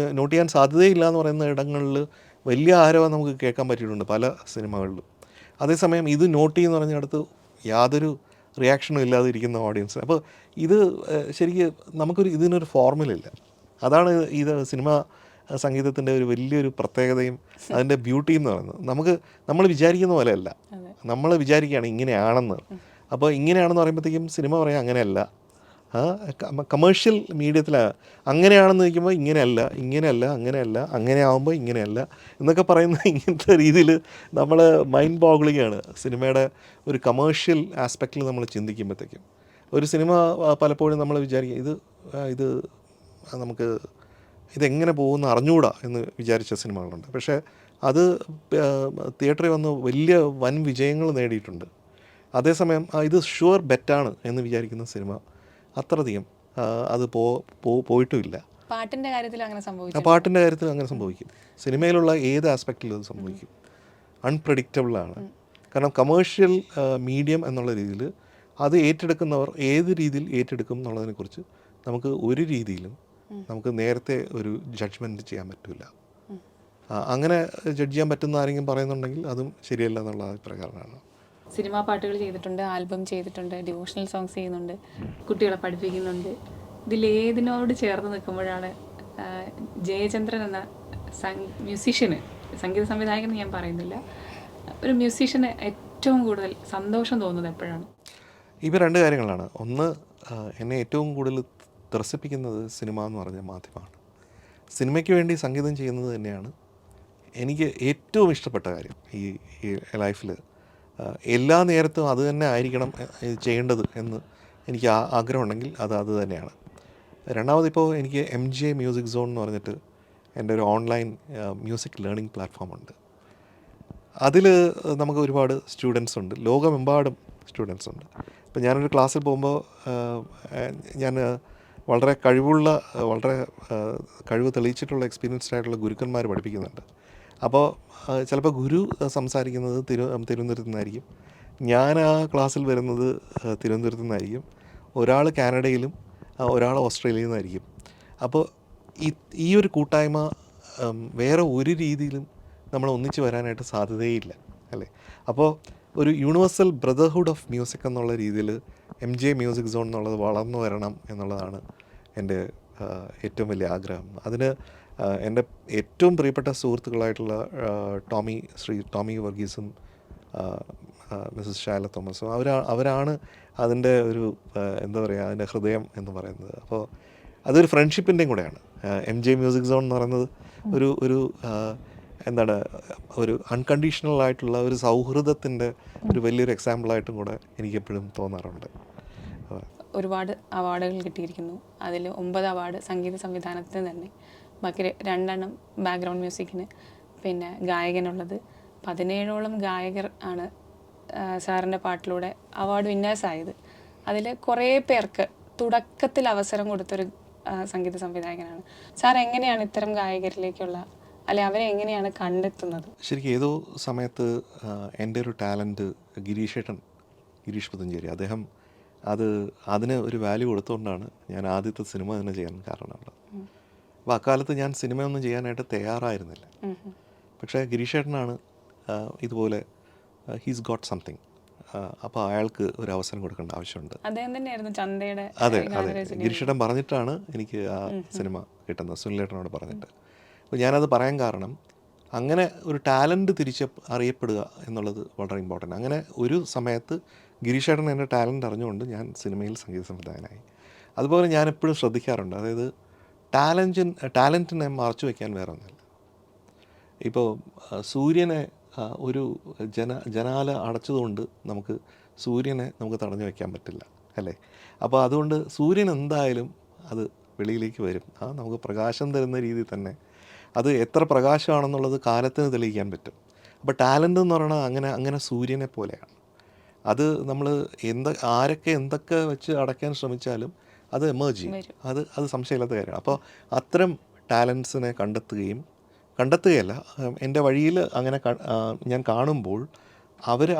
Speaker 1: ചെയ്യാൻ സാധ്യതയില്ല എന്ന് പറയുന്ന ഇടങ്ങളിൽ വലിയ ആരവം നമുക്ക് കേൾക്കാൻ പറ്റിയിട്ടുണ്ട് പല സിനിമകളിലും. അതേസമയം ഇത് നോട്ട് ചെയ്യുന്ന പറഞ്ഞിടത്ത് യാതൊരു റിയാക്ഷനും ഇല്ലാതെ ഇരിക്കുന്ന ഓഡിയൻസ്. അപ്പോൾ ഇത് ശരിക്കും ഇതിനൊരു ഫോർമുലയില്ല. അതാണ് സിനിമ സംഗീതത്തിൻ്റെ ഒരു വലിയൊരു പ്രത്യേകതയും അതിൻ്റെ ബ്യൂട്ടി എന്ന് പറയുന്നത്. നമ്മൾ വിചാരിക്കുന്ന പോലെയല്ല, നമ്മൾ വിചാരിക്കുകയാണ് ഇങ്ങനെയാണെന്ന്. അപ്പോൾ ഇങ്ങനെയാണെന്ന് പറയുമ്പോഴത്തേക്കും സിനിമ പറയാം അങ്ങനെയല്ല, കമേഴ്ഷ്യൽ മീഡിയത്തിലാണ് അങ്ങനെയാണെന്ന് ചോദിക്കുമ്പോൾ ഇങ്ങനെയല്ല അങ്ങനെ ആകുമ്പോൾ ഇങ്ങനെയല്ല എന്നൊക്കെ പറയുന്ന ഇങ്ങനത്തെ രീതിയിൽ നമ്മൾ മൈൻഡ് ബോഗ്ലിംഗ് ആണ് സിനിമയുടെ ഒരു കമേഴ്ഷ്യൽ ആസ്പെക്റ്റിൽ നമ്മൾ ചിന്തിക്കുമ്പോഴത്തേക്കും. ഒരു സിനിമ പലപ്പോഴും നമ്മൾ വിചാരിക്കും ഇത് നമുക്ക് ഇതെങ്ങനെ പോകുമെന്ന് അറിഞ്ഞുകൂടാ എന്ന് വിചാരിച്ച സിനിമകളുണ്ട്. പക്ഷേ അത് തിയേറ്ററിൽ വന്ന് വലിയ വൻ വിജയങ്ങൾ നേടിയിട്ടുണ്ട്. അതേസമയം ഇത് ഷുവർ ബെറ്റാണ് എന്ന് വിചാരിക്കുന്ന സിനിമ അത്രയധികം അത് പോയിട്ടുമില്ല.
Speaker 2: പാട്ടിൻ്റെ കാര്യത്തിൽ
Speaker 1: അങ്ങനെ സംഭവിക്കും. സിനിമയിലുള്ള ഏത് ആസ്പെക്റ്റിലും അത് സംഭവിക്കും. അൺപ്രഡിക്റ്റബിളാണ്. കാരണം കമേഴ്ഷ്യൽ മീഡിയം എന്നുള്ള രീതിയിൽ അത് ഏറ്റെടുക്കുന്നവർ ഏത് രീതിയിൽ ഏറ്റെടുക്കും എന്നുള്ളതിനെക്കുറിച്ച് നമുക്ക് ഒരു രീതിയിലും നമുക്ക് നേരത്തെ ഒരു ജഡ്ജ്മെൻറ്റ് ചെയ്യാൻ പറ്റില്ല. അങ്ങനെ ജഡ്ജ് ചെയ്യാൻ പറ്റുന്ന ആരെങ്കിലും പറയുന്നുണ്ടെങ്കിൽ അതും ശരിയല്ല എന്നുള്ള അഭിപ്രായക്കാരനാണ്.
Speaker 2: സിനിമാ പാട്ടുകൾ ചെയ്തിട്ടുണ്ട്, ആൽബം ചെയ്തിട്ടുണ്ട്, ഡിവോഷണൽ സോങ്സ് ചെയ്യുന്നുണ്ട്, കുട്ടികളെ പഠിപ്പിക്കുന്നുണ്ട്. ഇതിലേതിനോട് ചേർന്ന് നിൽക്കുമ്പോഴാണ് ജയചന്ദ്രൻ എന്ന മ്യൂസീഷ്യന്, സംഗീത സംവിധായകൻ ഞാൻ പറയുന്നില്ല, ഒരു മ്യൂസീഷ്യന് ഏറ്റവും കൂടുതൽ സന്തോഷം തോന്നുന്നത് എപ്പോഴാണ്?
Speaker 1: ഇവ രണ്ട് കാര്യങ്ങളാണ്. ഒന്ന്, എന്നെ ഏറ്റവും കൂടുതൽ ത്രസിപ്പിക്കുന്നത് സിനിമ എന്ന് പറഞ്ഞ മാധ്യമമാണ്. സിനിമയ്ക്ക് വേണ്ടി സംഗീതം ചെയ്യുന്നത് തന്നെയാണ് എനിക്ക് ഏറ്റവും ഇഷ്ടപ്പെട്ട കാര്യം ഈ ലൈഫിൽ. എല്ലാ നേരത്തും അത് തന്നെ ആയിരിക്കണം ചെയ്യേണ്ടത് എന്ന് എനിക്ക് ആഗ്രഹമുണ്ടെങ്കിൽ അത് തന്നെയാണ്. രണ്ടാമത് ഇപ്പോൾ എനിക്ക് MJ മ്യൂസിക് സോൺ എന്ന് പറഞ്ഞിട്ട് എൻ്റെ ഒരു ഓൺലൈൻ മ്യൂസിക് ലേണിംഗ് പ്ലാറ്റ്ഫോമുണ്ട്. അതിൽ നമുക്ക് ഒരുപാട് സ്റ്റുഡൻസ് ഉണ്ട്, ലോകമെമ്പാടും സ്റ്റുഡൻസ് ഉണ്ട്. ഇപ്പോൾ ഞാനൊരു ക്ലാസ്സിൽ പോകുമ്പോൾ ഞാൻ വളരെ കഴിവുള്ള, വളരെ കഴിവ് തെളിയിച്ചിട്ടുള്ള എക്സ്പീരിയൻസ്ഡ് ആയിട്ടുള്ള ഗുരുക്കന്മാർ പഠിപ്പിക്കുന്നുണ്ട്. അപ്പോൾ ചിലപ്പോൾ ഗുരു സംസാരിക്കുന്നത് തിരുവനന്തപുരത്തു നിന്നായിരിക്കും, ഞാൻ ആ ക്ലാസ്സിൽ വരുന്നത് തിരുവനന്തപുരത്തു നിന്നായിരിക്കും, ഒരാൾ കാനഡയിലും ഒരാൾ ഓസ്ട്രേലിയയിൽ നിന്നായിരിക്കും. അപ്പോൾ ഈ ഒരു കൂട്ടായ്മ വേറെ ഒരു രീതിയിലും നമ്മൾ ഒന്നിച്ച് വരാനായിട്ട് സാധ്യതയില്ല, അല്ലേ? അപ്പോൾ ഒരു യൂണിവേഴ്സൽ ബ്രദർഹുഡ് ഓഫ് മ്യൂസിക് എന്നുള്ള രീതിയിൽ MJ മ്യൂസിക് സോൺ എന്നുള്ളത് വളർന്നു വരണം എന്നുള്ളതാണ് എൻ്റെ ഏറ്റവും വലിയ ആഗ്രഹം. അതിന് എൻ്റെ ഏറ്റവും പ്രിയപ്പെട്ട സുഹൃത്തുക്കളായിട്ടുള്ള ടോമി വർഗീസും മിസ്സസ് ഷൈല തോമസും അവരാണ് അതിൻ്റെ ഒരു എന്താ പറയുക, അതിൻ്റെ ഹൃദയം എന്ന് പറയുന്നത്. അപ്പോൾ അതൊരു ഫ്രണ്ട്ഷിപ്പിൻ്റെയും കൂടെയാണ്. MJ മ്യൂസിക് സോൺ എന്ന് പറയുന്നത് ഒരു എന്താണ്, ഒരു അൺകണ്ടീഷണൽ ആയിട്ടുള്ള ഒരു സൗഹൃദത്തിൻ്റെ ഒരു വലിയൊരു എക്സാമ്പിളായിട്ടും കൂടെ എനിക്കെപ്പോഴും തോന്നാറുണ്ട്.
Speaker 2: ഒരുപാട് അവാർഡുകൾ കിട്ടിയിരിക്കുന്നു. അതിൽ 9 അവാർഡ് സംഗീത സംവിധാനത്തിന് തന്നെ, ബാക്കി 2 ബാക്ക്ഗ്രൗണ്ട് മ്യൂസിക്കിന്, പിന്നെ ഗായകനുള്ളത്. 17ഓളം ഗായകർ ആണ് സാറിൻ്റെ പാട്ടിലൂടെ അവാർഡ് വിന്നേഴ്സായത്. അതിൽ കുറേ പേർക്ക് തുടക്കത്തിൽ അവസരം കൊടുത്തൊരു സംഗീത സംവിധായകനാണ് സാർ. എങ്ങനെയാണ് ഇത്തരം ഗായകരിലേക്കുള്ള, അല്ലെ അവരെ എങ്ങനെയാണ് കണ്ടെത്തുന്നത്?
Speaker 1: ശരിക്കും ഏതോ സമയത്ത് എൻ്റെ ഒരു ടാലൻറ്റ് ഗിരീഷ് പുത്തഞ്ചേരി അദ്ദേഹം അതിന് ഒരു വാല്യൂ കൊടുത്തുകൊണ്ടാണ് ഞാൻ ആദ്യത്തെ സിനിമ തന്നെ ചെയ്യാൻ കാരണമുള്ളത്. അപ്പോൾ അക്കാലത്ത് ഞാൻ സിനിമയൊന്നും ചെയ്യാനായിട്ട് തയ്യാറായിരുന്നില്ല. പക്ഷേ ഗിരീഷേട്ടനാണ് ഇതുപോലെ ഹീസ് ഗോട്ട് സംതിങ്, അപ്പോൾ അയാൾക്ക് ഒരു അവസരം കൊടുക്കേണ്ട ആവശ്യമുണ്ട്.
Speaker 2: അദ്ദേഹം തന്നെയായിരുന്നു ചന്തയുടെ.
Speaker 1: അതെ, ഗിരീഷേട്ടൻ പറഞ്ഞിട്ടാണ് എനിക്ക് ആ സിനിമ കിട്ടുന്നത്, സുനിലേട്ടനോട് പറഞ്ഞിട്ട്. അപ്പോൾ ഞാനത് പറയാൻ കാരണം, അങ്ങനെ ഒരു ടാലൻറ്റ് അറിയപ്പെടുക എന്നുള്ളത് വളരെ ഇമ്പോർട്ടൻ്റ്. അങ്ങനെ ഒരു സമയത്ത് ഗിരീഷേട്ടൻ എൻ്റെ ടാലൻറ്റ് അറിഞ്ഞുകൊണ്ട് ഞാൻ സിനിമയിൽ സംഗീത സംവിധായകനായി. അതുപോലെ ഞാൻ എപ്പോഴും ശ്രദ്ധിക്കാറുണ്ട്, അതായത് ടാലൻറ്റിനെ മറച്ചു വയ്ക്കാൻ വേറെ ഒന്നുമില്ല. ഇപ്പോൾ സൂര്യനെ ഒരു ജനാല അടച്ചതുകൊണ്ട് സൂര്യനെ നമുക്ക് തടഞ്ഞു വയ്ക്കാൻ പറ്റില്ല, അല്ലേ? അപ്പോൾ അതുകൊണ്ട് സൂര്യൻ എന്തായാലും അത് വെളിയിലേക്ക് വരും. നമുക്ക് പ്രകാശം തരുന്ന രീതിയിൽ തന്നെ അത് എത്ര പ്രകാശമാണെന്നുള്ളത് കാലത്തിന് തെളിയിക്കാൻ പറ്റും. അപ്പോൾ ടാലൻ്റ് എന്ന് പറയുന്നത് അങ്ങനെ സൂര്യനെ പോലെയാണ്. അത് നമ്മൾ ആരൊക്കെ എന്തൊക്കെ വെച്ച് അടയ്ക്കാൻ ശ്രമിച്ചാലും അത് എമേർജ് ചെയ്യും. അത് സംശയമില്ലാത്ത കാര്യമാണ്. അപ്പോൾ അത്തരം ടാലൻസിനെ കണ്ടെത്തുകയല്ല, എൻ്റെ വഴിയിൽ അങ്ങനെ ഞാൻ കാണുമ്പോൾ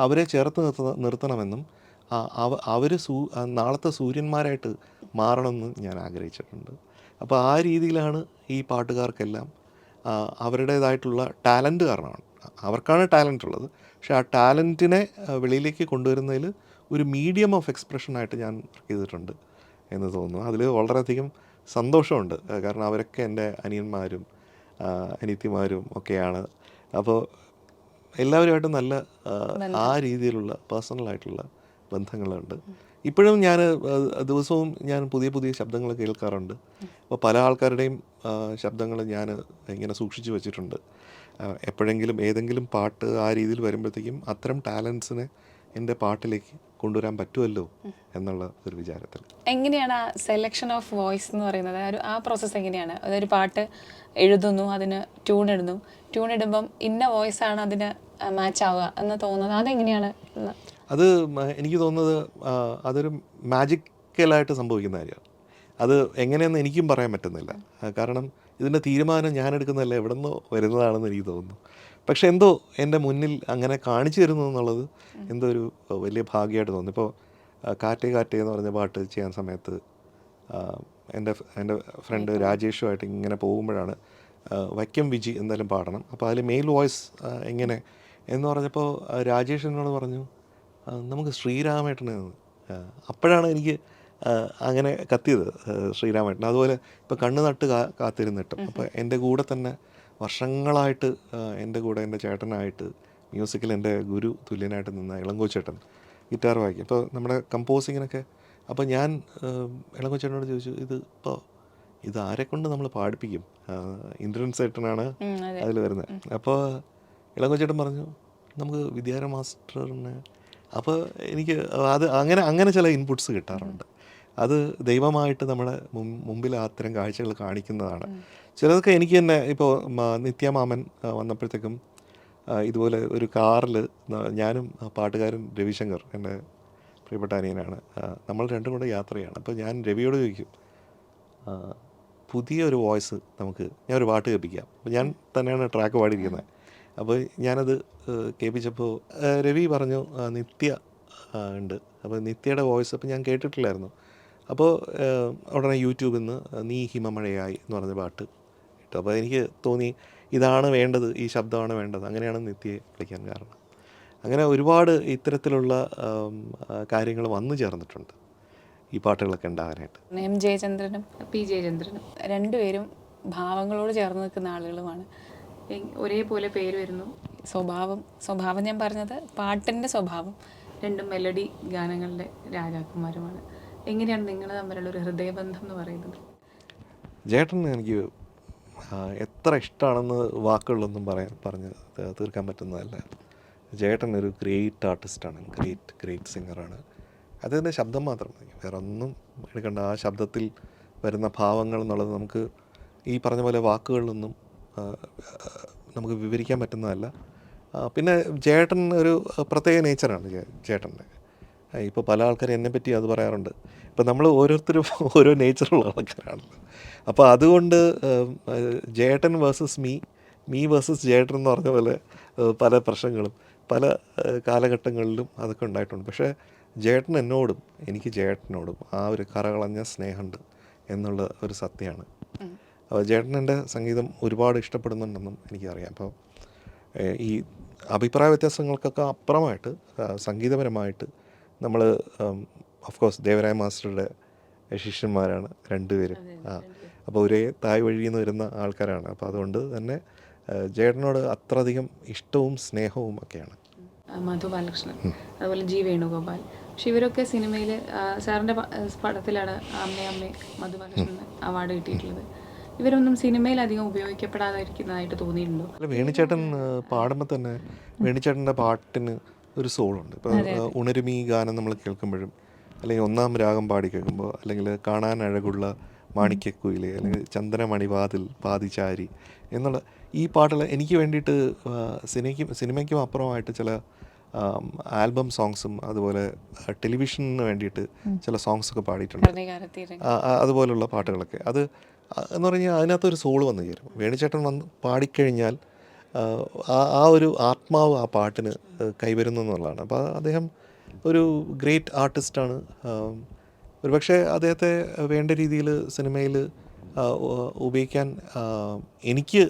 Speaker 1: അവരെ ചേർത്ത് നിർത്തണമെന്നും അവർ നാളത്തെ സൂര്യന്മാരായിട്ട് മാറണമെന്നും ഞാൻ ആഗ്രഹിച്ചിട്ടുണ്ട്. അപ്പോൾ ആ രീതിയിലാണ് ഈ പാട്ടുകാർക്കെല്ലാം അവരുടേതായിട്ടുള്ള ടാലൻറ്റ് കാരണമാണ്, അവർക്കാണ് ടാലൻ്റ് ഉള്ളത്. പക്ഷേ ആ ടാലൻറ്റിനെ വെളിയിലേക്ക് കൊണ്ടുവരുന്നതിൽ ഒരു മീഡിയം ഓഫ് എക്സ്പ്രഷനായിട്ട് ഞാൻ വർക്ക് ചെയ്തിട്ടുണ്ട് എന്ന് തോന്നുന്നു. അതിൽ വളരെയധികം സന്തോഷമുണ്ട്. കാരണം അവരൊക്കെ എൻ്റെ അനിയന്മാരും അനിയത്തിമാരും ഒക്കെയാണ്. അപ്പോൾ എല്ലാവരുമായിട്ടും നല്ല ആ രീതിയിലുള്ള പേഴ്സണലായിട്ടുള്ള ബന്ധങ്ങളുണ്ട്. ഇപ്പോഴും ഞാൻ ദിവസവും ഞാൻ പുതിയ ശബ്ദങ്ങൾ കേൾക്കാറുണ്ട്. അപ്പോൾ പല ആൾക്കാരുടെയും ശബ്ദങ്ങൾ ഞാൻ ഇങ്ങനെ സൂക്ഷിച്ചു വെച്ചിട്ടുണ്ട്. എപ്പോഴെങ്കിലും ഏതെങ്കിലും പാട്ട് ആ രീതിയിൽ വരുമ്പോഴത്തേക്കും അത്തരം ടാലൻസിനെ എൻ്റെ പാട്ടിലേക്ക് കൊണ്ടുവരാൻ പറ്റുമല്ലോ എന്നുള്ള ഒരു വിചാരത്തിൽ.
Speaker 2: എങ്ങനെയാണ് ആ സെലക്ഷൻ ഓഫ് വോയിസ് എന്ന് പറയുന്നത്? ആ പ്രോസസ്സ് എങ്ങനെയാണ്? അതൊരു പാട്ട് എഴുതുന്നു, അതിന് ട്യൂൺ ഇടുമ്പം ഇന്ന വോയിസാണ് അതിന് മാച്ച് ആവുക എന്ന് തോന്നുന്നത്, അതെങ്ങനെയാണ്?
Speaker 1: അത് എനിക്ക് തോന്നുന്നത് അതൊരു മാജിക്കലായിട്ട് സംഭവിക്കുന്ന കാര്യമാണ്. അത് എങ്ങനെയെന്ന് എനിക്കും പറയാൻ പറ്റുന്നില്ല. കാരണം ഇതിൻ്റെ തീരുമാനം ഞാൻ എടുക്കുന്നതല്ല, എവിടെ നിന്നോ വരുന്നതാണെന്ന് എനിക്ക് തോന്നുന്നു. പക്ഷെ എന്തോ എൻ്റെ മുന്നിൽ അങ്ങനെ കാണിച്ചു തരുന്നു എന്നുള്ളത് എന്തോ ഒരു വലിയ ഭാഗ്യമായിട്ട് തോന്നുന്നു. ഇപ്പോൾ കാറ്റേ കാറ്റേ എന്ന് പറഞ്ഞ പാട്ട് ചെയ്യാൻ സമയത്ത് എൻ്റെ ഫ്രണ്ട് രാജേഷുമായിട്ട് ഇങ്ങനെ പോകുമ്പോഴാണ് വൈക്കം വിജി എന്തായാലും പാടണം, അപ്പോൾ അതിൽ മെയിൽ വോയിസ് എങ്ങനെ എന്ന് പറഞ്ഞപ്പോൾ രാജേഷ് എന്നോട് പറഞ്ഞു നമുക്ക് ശ്രീരാമേട്ടനെ. അപ്പോഴാണ് എനിക്ക് അങ്ങനെ കത്തിയത് ശ്രീരാമേട്ടൻ. അതുപോലെ ഇപ്പോൾ കണ്ണ് നട്ട് കാത്തിരുന്നിട്ടും, അപ്പോൾ എൻ്റെ കൂടെ തന്നെ വർഷങ്ങളായിട്ട് എൻ്റെ കൂടെ എൻ്റെ ചേട്ടനായിട്ട് മ്യൂസിക്കിൽ എൻ്റെ ഗുരു തുല്യനായിട്ട് നിന്ന ഇളങ്കോച്ചേട്ടൻ ഗിറ്റാർ വായിക്കും. അപ്പോൾ നമ്മുടെ കമ്പോസിങ്ങിനൊക്കെ അപ്പോൾ ഞാൻ ഇളങ്കോച്ചേട്ടനോട് ചോദിച്ചു, ഇത് ആരെക്കൊണ്ട് നമ്മൾ പാടിപ്പിക്കും? ഇന്ദ്രൻ സേട്ടനാണ് അതിൽ വരുന്നത്. അപ്പോൾ ഇളങ്കോച്ചേട്ടൻ പറഞ്ഞു നമുക്ക് വിദ്യാര മാസ്റ്ററിനെ. അപ്പോൾ എനിക്ക് അങ്ങനെ ചില ഇൻപുട്സ് കിട്ടാറുണ്ട്. അത് ദൈവമായിട്ട് നമ്മുടെ മുമ്പിൽ അത്തരം കാഴ്ചകൾ കാണിക്കുന്നതാണ്. ചിലതൊക്കെ എനിക്ക് തന്നെ ഇപ്പോൾ നിത്യമാമൻ വന്നപ്പോഴത്തേക്കും ഇതുപോലെ ഒരു കാറിൽ ഞാനും പാട്ടുകാരൻ രവിശങ്കർ എൻ്റെ പ്രിയപ്പെട്ട അനിയനാണ്, നമ്മൾ രണ്ടും കൂടെ യാത്ര ചെയ്യാണ്. അപ്പോൾ ഞാൻ രവിയോട് ചോദിക്കും, ആ, പുതിയൊരു വോയിസ് ഞാൻ ഒരു പാട്ട് കേൾപ്പിക്കാം. അപ്പോൾ ഞാൻ തന്നെയാണ് ട്രാക്ക് പാടിയിരിക്കുന്നത്. അപ്പോൾ ഞാനത് കേൾപ്പിച്ചപ്പോൾ രവി പറഞ്ഞു നിത്യ ഉണ്ട്. അപ്പോൾ നിത്യയുടെ വോയിസ് അപ്പോൾ ഞാൻ കേട്ടിട്ടില്ലായിരുന്നു. അപ്പോൾ ഉടനെ യൂട്യൂബിൽ നിന്ന് നീ ഹിമമഴയായി എന്ന് പറഞ്ഞ പാട്ട് ഇട്ടു. അപ്പോൾ എനിക്ക് തോന്നി ഇതാണ് വേണ്ടത്, ഈ ശബ്ദമാണ് വേണ്ടത്. അങ്ങനെയാണ് നിത്യയെ വിളിക്കാൻ കാരണം. അങ്ങനെ ഒരുപാട് ഇത്തരത്തിലുള്ള കാര്യങ്ങൾ വന്നു ചേർന്നിട്ടുണ്ട് ഈ പാട്ടുകളൊക്കെ ഉണ്ടാകാനായിട്ട്.
Speaker 2: എം ജയചന്ദ്രനും പി ജയചന്ദ്രനും രണ്ടുപേരും ഭാവങ്ങളോട് ചേർന്ന് നിൽക്കുന്ന ആളുകളുമാണ്. ഒരേപോലെ പേര് വരുന്നു. സ്വഭാവം ഞാൻ പറഞ്ഞത് പാട്ടിൻ്റെ സ്വഭാവം. രണ്ടും മെലഡി ഗാനങ്ങളുടെ രാജാക്കന്മാരുമാണ്. എങ്ങനെയാണ് നിങ്ങൾ തമ്മിലുള്ള ഒരു ഹൃദയബന്ധം എന്ന് പറയുന്നത്?
Speaker 1: ജേട്ടൻ എനിക്ക് എത്ര ഇഷ്ടമാണെന്ന് വാക്കുകളിലൊന്നും പറഞ്ഞ് തീർക്കാൻ പറ്റുന്നതല്ല. ജേട്ടൻ ഒരു ഗ്രേറ്റ് ആർട്ടിസ്റ്റാണ്, ഗ്രേറ്റ് സിംഗറാണ്. അതിൻ്റെ ശബ്ദം മാത്രം മതി, വേറെ ഒന്നും എടുക്കേണ്ട. ആ ശബ്ദത്തിൽ വരുന്ന ഭാവങ്ങൾ എന്നുള്ളത് നമുക്ക് ഈ പറഞ്ഞ പോലെ വാക്കുകളിലൊന്നും നമുക്ക് വിവരിക്കാൻ പറ്റുന്നതല്ല. പിന്നെ ചേട്ടൻ ഒരു പ്രത്യേക നേച്ചറാണ് ചേട്ടൻ്റെ. ഇപ്പോൾ പല ആൾക്കാരും എന്നെപ്പറ്റി അത് പറയാറുണ്ട്. ഇപ്പോൾ നമ്മൾ ഓരോരുത്തരും ഓരോ നേച്ചറുള്ള ആൾക്കാരാണല്ലോ. അപ്പോൾ അതുകൊണ്ട് ജേട്ടൻ വേഴ്സസ് മീ വേഴ്സസ് ജേട്ടൻ എന്ന് പറഞ്ഞ പോലെ പല പ്രശ്നങ്ങളും പല കാലഘട്ടങ്ങളിലും അതൊക്കെ ഉണ്ടായിട്ടുണ്ട്. പക്ഷേ ജേട്ടൻ എന്നോടും എനിക്ക് ജേട്ടനോടും ആ ഒരു കറകളഞ്ഞ സ്നേഹമുണ്ട് എന്നുള്ള ഒരു സത്യമാണ്. അപ്പോൾ ജേട്ടൻ എൻ്റെ സംഗീതം ഒരുപാട് ഇഷ്ടപ്പെടുന്നുണ്ടെന്നും എനിക്കറിയാം. അപ്പോൾ ഈ അഭിപ്രായ വ്യത്യാസങ്ങൾക്കൊക്കെ അപ്പുറമായിട്ട് സംഗീതപരമായിട്ട് നമ്മൾ ഓഫ് കോഴ്സ് ദേവരായ മാസ്റ്ററുടെ ശിഷ്യന്മാരാണ് രണ്ടുപേരും. അപ്പോൾ ഒരേ തായ് വഴിയിൽ നിന്ന് വരുന്ന ആൾക്കാരാണ്. അപ്പോൾ അതുകൊണ്ട് തന്നെ ജേട്ടനോട് അത്രയധികം ഇഷ്ടവും സ്നേഹവും ഒക്കെയാണ്.
Speaker 2: മധു ബാലകൃഷ്ണൻ, അതുപോലെ ജി വേണുഗോപാൽ. പക്ഷെ ഇവരൊക്കെ സിനിമയിൽ സാറിൻ്റെ പടത്തിലാണ് അമ്മേ മധു ബാലകൃഷ്ണന് അവാർഡ് കിട്ടിയിട്ടുള്ളത്. ഇവരൊന്നും സിനിമയിൽ അധികം ഉപയോഗിക്കപ്പെടാതിരിക്കുന്നതായിട്ട് തോന്നിയിട്ടുണ്ടോ?
Speaker 1: അല്ല, വേണിച്ചേട്ടൻ പാടുമ്പോൾ തന്നെ വേണിച്ചേട്ടൻ്റെ പാട്ടിന് ഒരു സോളുണ്ട്. ഇപ്പോൾ ഉണരുമീ ഗാനം നമ്മൾ കേൾക്കുമ്പോഴും, അല്ലെങ്കിൽ ഒന്നാം രാഗം പാടി കേൾക്കുമ്പോൾ, അല്ലെങ്കിൽ കാണാൻ അഴകുള്ള മാണിക്യക്കുയിലെ, അല്ലെങ്കിൽ ചന്ദനമണിവാതിൽ പാതിചാരി എന്നുള്ള ഈ പാട്ടുകൾ എനിക്ക് വേണ്ടിയിട്ട് സിനിമയ്ക്കും അപ്പുറമായിട്ട് ചില ആൽബം സോങ്സും അതുപോലെ ടെലിവിഷന് വേണ്ടിയിട്ട് ചില സോങ്സൊക്കെ പാടിയിട്ടുണ്ട്. അതുപോലുള്ള പാട്ടുകളൊക്കെ അത് എന്ന് പറഞ്ഞാൽ അതിനകത്തൊരു സോള് വന്നു ചേരും. വേണിച്ചേട്ടൻ വന്ന് പാടിക്കഴിഞ്ഞാൽ ആ ഒരു ആത്മാവ് ആ പാട്ടിന് കൈവരുന്നു എന്നുള്ളതാണ്. അപ്പോൾ അദ്ദേഹം ഒരു ഗ്രേറ്റ് ആർട്ടിസ്റ്റാണ്. ഒരുപക്ഷെ അദ്ദേഹത്തെ വേണ്ട രീതിയിൽ സിനിമയിൽ ഉപയോഗിക്കാൻ എനിക്ക്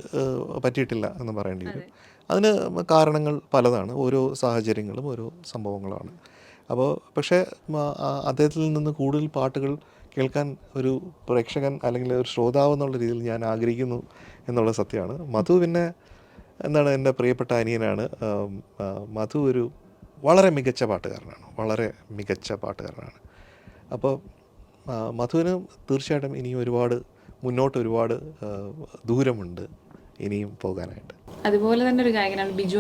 Speaker 1: പറ്റിയിട്ടില്ല എന്ന് പറയേണ്ടി വരും. അതിന് കാരണങ്ങൾ പലതാണ്, ഓരോ സാഹചര്യങ്ങളും ഓരോ സംഭവങ്ങളാണ്. അപ്പോൾ പക്ഷേ അദ്ദേഹത്തിൽ നിന്ന് കൂടുതൽ പാട്ടുകൾ കേൾക്കാൻ ഒരു പ്രേക്ഷകൻ അല്ലെങ്കിൽ ഒരു ശ്രോതാവ് എന്നുള്ള രീതിയിൽ ഞാൻ ആഗ്രഹിക്കുന്നു എന്നുള്ള സത്യമാണ്. മധു പിന്നെ എന്താണ്, എൻ്റെ പ്രിയപ്പെട്ട അനിയനാണ്. മധു ഒരു വളരെ മികച്ച പാട്ടുകാരനാണ്. അപ്പോൾ മധുവിന് തീർച്ചയായിട്ടും ഇനിയും ഒരുപാട് ദൂരമുണ്ട് ഇനിയും പോകാനായിട്ട്.
Speaker 2: അതുപോലെ തന്നെ ഒരു ഗായകനാണ് ബിജു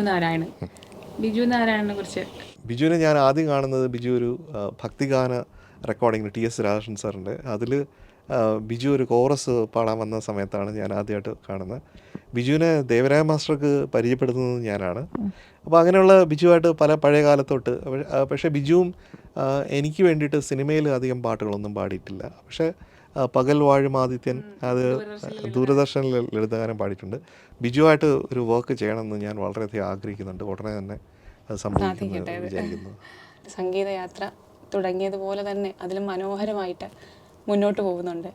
Speaker 2: നാരായണനെ കുറിച്ച്.
Speaker 1: ബിജുവിനെ ഞാൻ ആദ്യം കാണുന്നത് ബിജു ഒരു ഭക്തിഗാന റെക്കോർഡിങ്ങിന് TS രാധാകൃഷ്ണൻ സാറിൻ്റെ അതിൽ ബിജു ഒരു കോറസ് പാടാൻ വന്ന സമയത്താണ് ഞാൻ ആദ്യമായിട്ട് കാണുന്നത്. ബിജുവിനെ ദേവരായ മാസ്റ്റർക്ക് പരിചയപ്പെടുത്തുന്നത് ഞാനാണ്. അപ്പോൾ അങ്ങനെയുള്ള ബിജുവായിട്ട് പല പഴയ കാലത്തോട്ട്. പക്ഷേ ബിജുവും എനിക്ക് വേണ്ടിയിട്ട് സിനിമയിൽ അധികം പാട്ടുകളൊന്നും പാടിയിട്ടില്ല. പക്ഷേ പകൽ വാഴും ആദിത്യൻ അത് ദൂരദർശനിൽ ലളിതഗാനം പാടിയിട്ടുണ്ട്. ബിജുവായിട്ട് ഒരു വർക്ക് ചെയ്യണമെന്ന് ഞാൻ വളരെയധികം ആഗ്രഹിക്കുന്നുണ്ട്. ഉടനെ തന്നെ അത് സംഭവിക്കുമെന്ന് വിചാരിക്കുന്നു.
Speaker 2: സംഗീതയാത്ര തുടങ്ങിയതുപോലെ തന്നെ അതിലും മനോഹരമായിട്ട് മുന്നോട്ട് പോകുന്നുണ്ട്.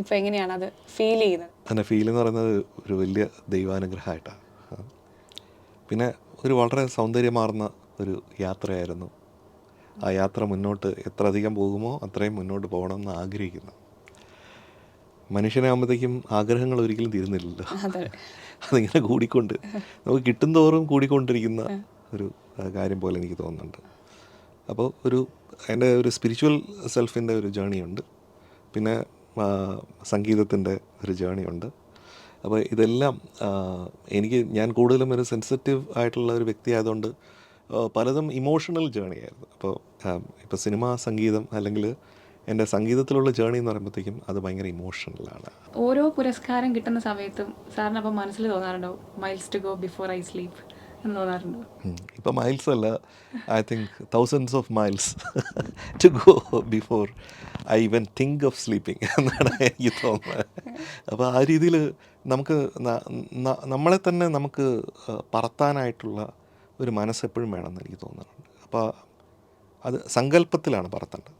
Speaker 2: ഇപ്പോൾ എങ്ങനെയാണ് അത് ഫീൽ ചെയ്യുന്നത്?
Speaker 1: അതിൻ്റെ ഫീൽ എന്ന് പറയുന്നത് ഒരു വലിയ ദൈവാനുഗ്രഹമായിട്ടാണ്. പിന്നെ ഒരു വളരെ സൗന്ദര്യമാർന്ന ഒരു യാത്രയായിരുന്നു. ആ യാത്ര മുന്നോട്ട് എത്ര അധികം പോകുമോ അത്രയും മുന്നോട്ട് പോകണമെന്ന് ആഗ്രഹിക്കുന്നു. മനുഷ്യനാകുമ്പോഴത്തേക്കും ആഗ്രഹങ്ങൾ ഒരിക്കലും തീരുന്നില്ലല്ലോ. അതിങ്ങനെ നമുക്ക് കിട്ടും തോറും കൂടിക്കൊണ്ടിരിക്കുന്ന ഒരു കാര്യം പോലെ എനിക്ക് തോന്നുന്നുണ്ട്. അപ്പോൾ എൻ്റെ ഒരു സ്പിരിച്വൽ സെൽഫിൻ്റെ ഒരു ജേണിയുണ്ട്, പിന്നെ സംഗീതത്തിൻ്റെ ഒരു ജേണിയുണ്ട്. അപ്പോൾ ഇതെല്ലാം ഞാൻ കൂടുതലും ഒരു സെൻസിറ്റീവ് ആയിട്ടുള്ള ഒരു വ്യക്തി ആയതുകൊണ്ട് പലതും ഇമോഷണൽ ജേണിയായിരുന്നു. ഇപ്പോൾ സിനിമ, സംഗീതം അല്ലെങ്കിൽ എൻ്റെ സംഗീതത്തിലുള്ള ജേണി എന്ന് പറയുമ്പോഴത്തേക്കും അത് ഭയങ്കര ഇമോഷണലാണ്.
Speaker 2: ഓരോ പുരസ്കാരം കിട്ടുന്ന സമയത്തും സാറിന് അപ്പം മനസ്സിൽ തോന്നാറുണ്ടോ miles to go before I sleep എന്ന് തോന്നാറുണ്ടോ?
Speaker 1: ഇപ്പം മൈൽസ് അല്ല, I think thousands of miles to go before I even think of sleeping എന്നാണ് എനിക്ക് തോന്നുന്നത്. അപ്പോൾ ആ രീതിയിൽ നമുക്ക് നമ്മളെ തന്നെ നമുക്ക് പറത്താനായിട്ടുള്ള ഒരു മനസ്സെപ്പോഴും വേണമെന്ന് എനിക്ക് തോന്നുന്നുണ്ട്. അപ്പോൾ അത് സങ്കല്പത്തിലാണ് പറത്തേണ്ടത്.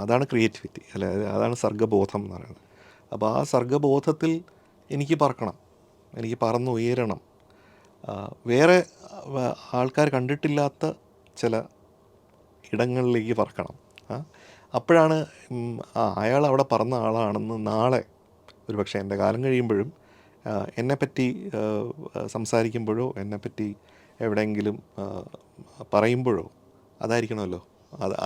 Speaker 1: അതാണ് ക്രിയേറ്റിവിറ്റി, അല്ലെ? അതാണ് സർഗ്ഗബോധം എന്ന് പറയുന്നത്. അപ്പോൾ ആ സർഗ്ഗബോധത്തിൽ എനിക്ക് പറക്കണം, എനിക്ക് പറന്നുയരണം. വേറെ ആൾക്കാർ കണ്ടിട്ടില്ലാത്ത ചില ഇടങ്ങളിലേക്ക് പറക്കണം. അപ്പോഴാണ് അയാൾ അവിടെ പറന്ന ആളാണെന്ന് നാളെ ഒരു പക്ഷേ എൻ്റെ കാലം കഴിയുമ്പോഴും എന്നെപ്പറ്റി സംസാരിക്കുമ്പോഴോ എന്നെപ്പറ്റി എവിടെയെങ്കിലും പറയുമ്പോഴോ അതായിരിക്കണമല്ലോ,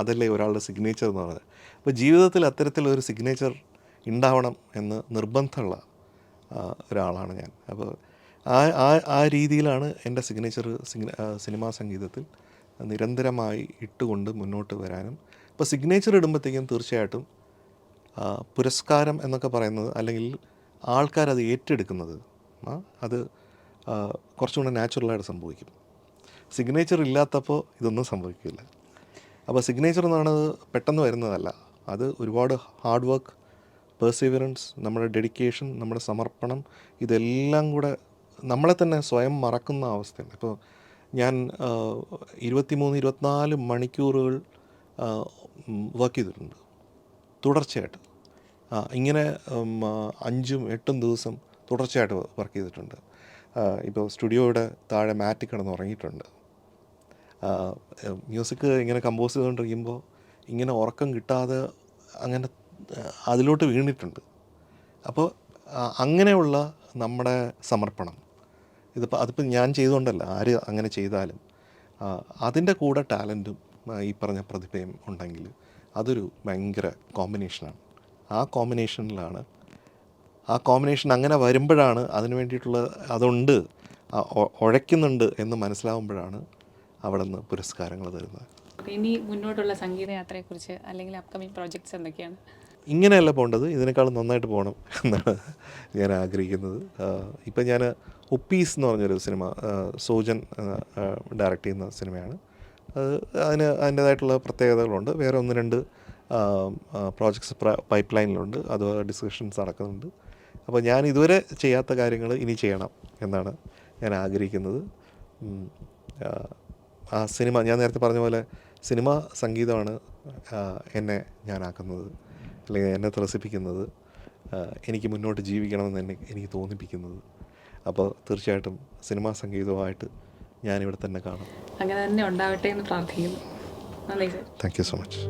Speaker 1: അതല്ലേ ഒരാളുടെ സിഗ്നേച്ചർ എന്ന് പറയുന്നത്. അപ്പോൾ ജീവിതത്തിൽ അത്തരത്തിലൊരു സിഗ്നേച്ചർ ഉണ്ടാവണം എന്ന് നിർബന്ധമുള്ള ഒരാളാണ് ഞാൻ. അപ്പോൾ ആ രീതിയിലാണ് എൻ്റെ സിഗ്നേച്ചർ സിനിമാ സംഗീതത്തിൽ നിരന്തരമായി ഇട്ടുകൊണ്ട് മുന്നോട്ട് വരാനും. ഇപ്പോൾ സിഗ്നേച്ചർ ഇടുമ്പോഴത്തേക്കും തീർച്ചയായിട്ടും പുരസ്കാരം എന്നൊക്കെ പറയുന്നത്, അല്ലെങ്കിൽ ആൾക്കാരത് ഏറ്റെടുക്കുന്നത്, അത് കുറച്ചുകൂടെ നാച്ചുറലായിട്ട് സംഭവിക്കും. സിഗ്നേച്ചർ ഇല്ലാത്തപ്പോൾ ഇതൊന്നും സംഭവിക്കില്ല. അപ്പോൾ സിഗ്നേച്ചർ എന്ന് പറയുന്നത് പെട്ടെന്ന് വരുന്നതല്ല, അത് ഒരുപാട് ഹാർഡ് വർക്ക്, പെർസിവറൻസ്, നമ്മുടെ ഡെഡിക്കേഷൻ, നമ്മുടെ സമർപ്പണം, ഇതെല്ലാം കൂടെ നമ്മളെ തന്നെ സ്വയം മറക്കുന്ന അവസ്ഥയാണ്. ഇപ്പോൾ ഞാൻ 23-24 മണിക്കൂറുകൾ വർക്ക് ചെയ്തിട്ടുണ്ട് തുടർച്ചയായിട്ട്. ഇങ്ങനെ 5-8 ദിവസം തുടർച്ചയായിട്ട് വർക്ക് ചെയ്തിട്ടുണ്ട്. ഇപ്പോൾ സ്റ്റുഡിയോയുടെ താഴെ മാറ്റിൽ കിടന്ന് ഉറങ്ങിയിട്ടുണ്ട്. മ്യൂസിക് ഇങ്ങനെ കമ്പോസ് ചെയ്തുകൊണ്ടിരിക്കുമ്പോൾ ഇങ്ങനെ ഉറക്കം കിട്ടാതെ അങ്ങനെ അതിലോട്ട് വീണിട്ടുണ്ട്. അപ്പോൾ അങ്ങനെയുള്ള നമ്മുടെ സമർപ്പണം, അതിപ്പോൾ ഞാൻ ചെയ്തുകൊണ്ടല്ല, ആര് അങ്ങനെ ചെയ്താലും അതിൻ്റെ കൂടെ ടാലൻറ്റും ഈ പറഞ്ഞ പ്രതിഭയും ഉണ്ടെങ്കിൽ അതൊരു ഭയങ്കര കോമ്പിനേഷനാണ്. ആ കോമ്പിനേഷൻ അങ്ങനെ വരുമ്പോഴാണ് അതിന് വേണ്ടിയിട്ടുള്ള അതുണ്ട്, ഉഴയ്ക്കുന്നുണ്ട് എന്ന് മനസ്സിലാവുമ്പോഴാണ് അവിടെ നിന്ന് പുരസ്കാരങ്ങൾ തരുന്നത്.
Speaker 2: ഇനി മുന്നോട്ടുള്ള സംഗീത യാത്രയെക്കുറിച്ച് അല്ലെങ്കിൽ അപ്കമിങ് പ്രോജക്ട്സ് എന്തൊക്കെയാണ്?
Speaker 1: ഇങ്ങനെയല്ല പോകേണ്ടത്, ഇതിനേക്കാളും നന്നായിട്ട് പോകണം എന്നാണ് ഞാൻ ആഗ്രഹിക്കുന്നത്. ഇപ്പം ഞാൻ ഉപ്പീസ് എന്ന് പറഞ്ഞൊരു സിനിമ, സോജൻ ഡയറക്റ്റ് ചെയ്യുന്ന സിനിമയാണ്. അതിൻ്റേതായിട്ടുള്ള പ്രത്യേകതകളുണ്ട്. വേറെ 1-2 പ്രോജക്ട്സ് പൈപ്പ് ലൈനിലുണ്ട്, അത് ഡിസ്കഷൻസ് നടക്കുന്നുണ്ട്. അപ്പോൾ ഞാൻ ഇതുവരെ ചെയ്യാത്ത കാര്യങ്ങൾ ഇനി ചെയ്യണം എന്നാണ് ഞാൻ ആഗ്രഹിക്കുന്നത്. ആ സിനിമ, ഞാൻ നേരത്തെ പറഞ്ഞ പോലെ സിനിമ സംഗീതമാണ് എന്നെ ഞാനാക്കുന്നത്, അല്ലെങ്കിൽ എന്നെ ത്രസിപ്പിക്കുന്നത്, എനിക്ക് മുന്നോട്ട് ജീവിക്കണമെന്ന് എനിക്ക് തോന്നിപ്പിക്കുന്നത്. അപ്പോൾ തീർച്ചയായിട്ടും സിനിമാ സംഗീതവുമായിട്ട് ഞാനിവിടെ തന്നെ കാണും.
Speaker 2: അങ്ങനെ തന്നെ ഉണ്ടാവട്ടെ എന്ന് പ്രാർത്ഥിക്കുന്നു. നന്ദി sir.
Speaker 1: Thank you so much.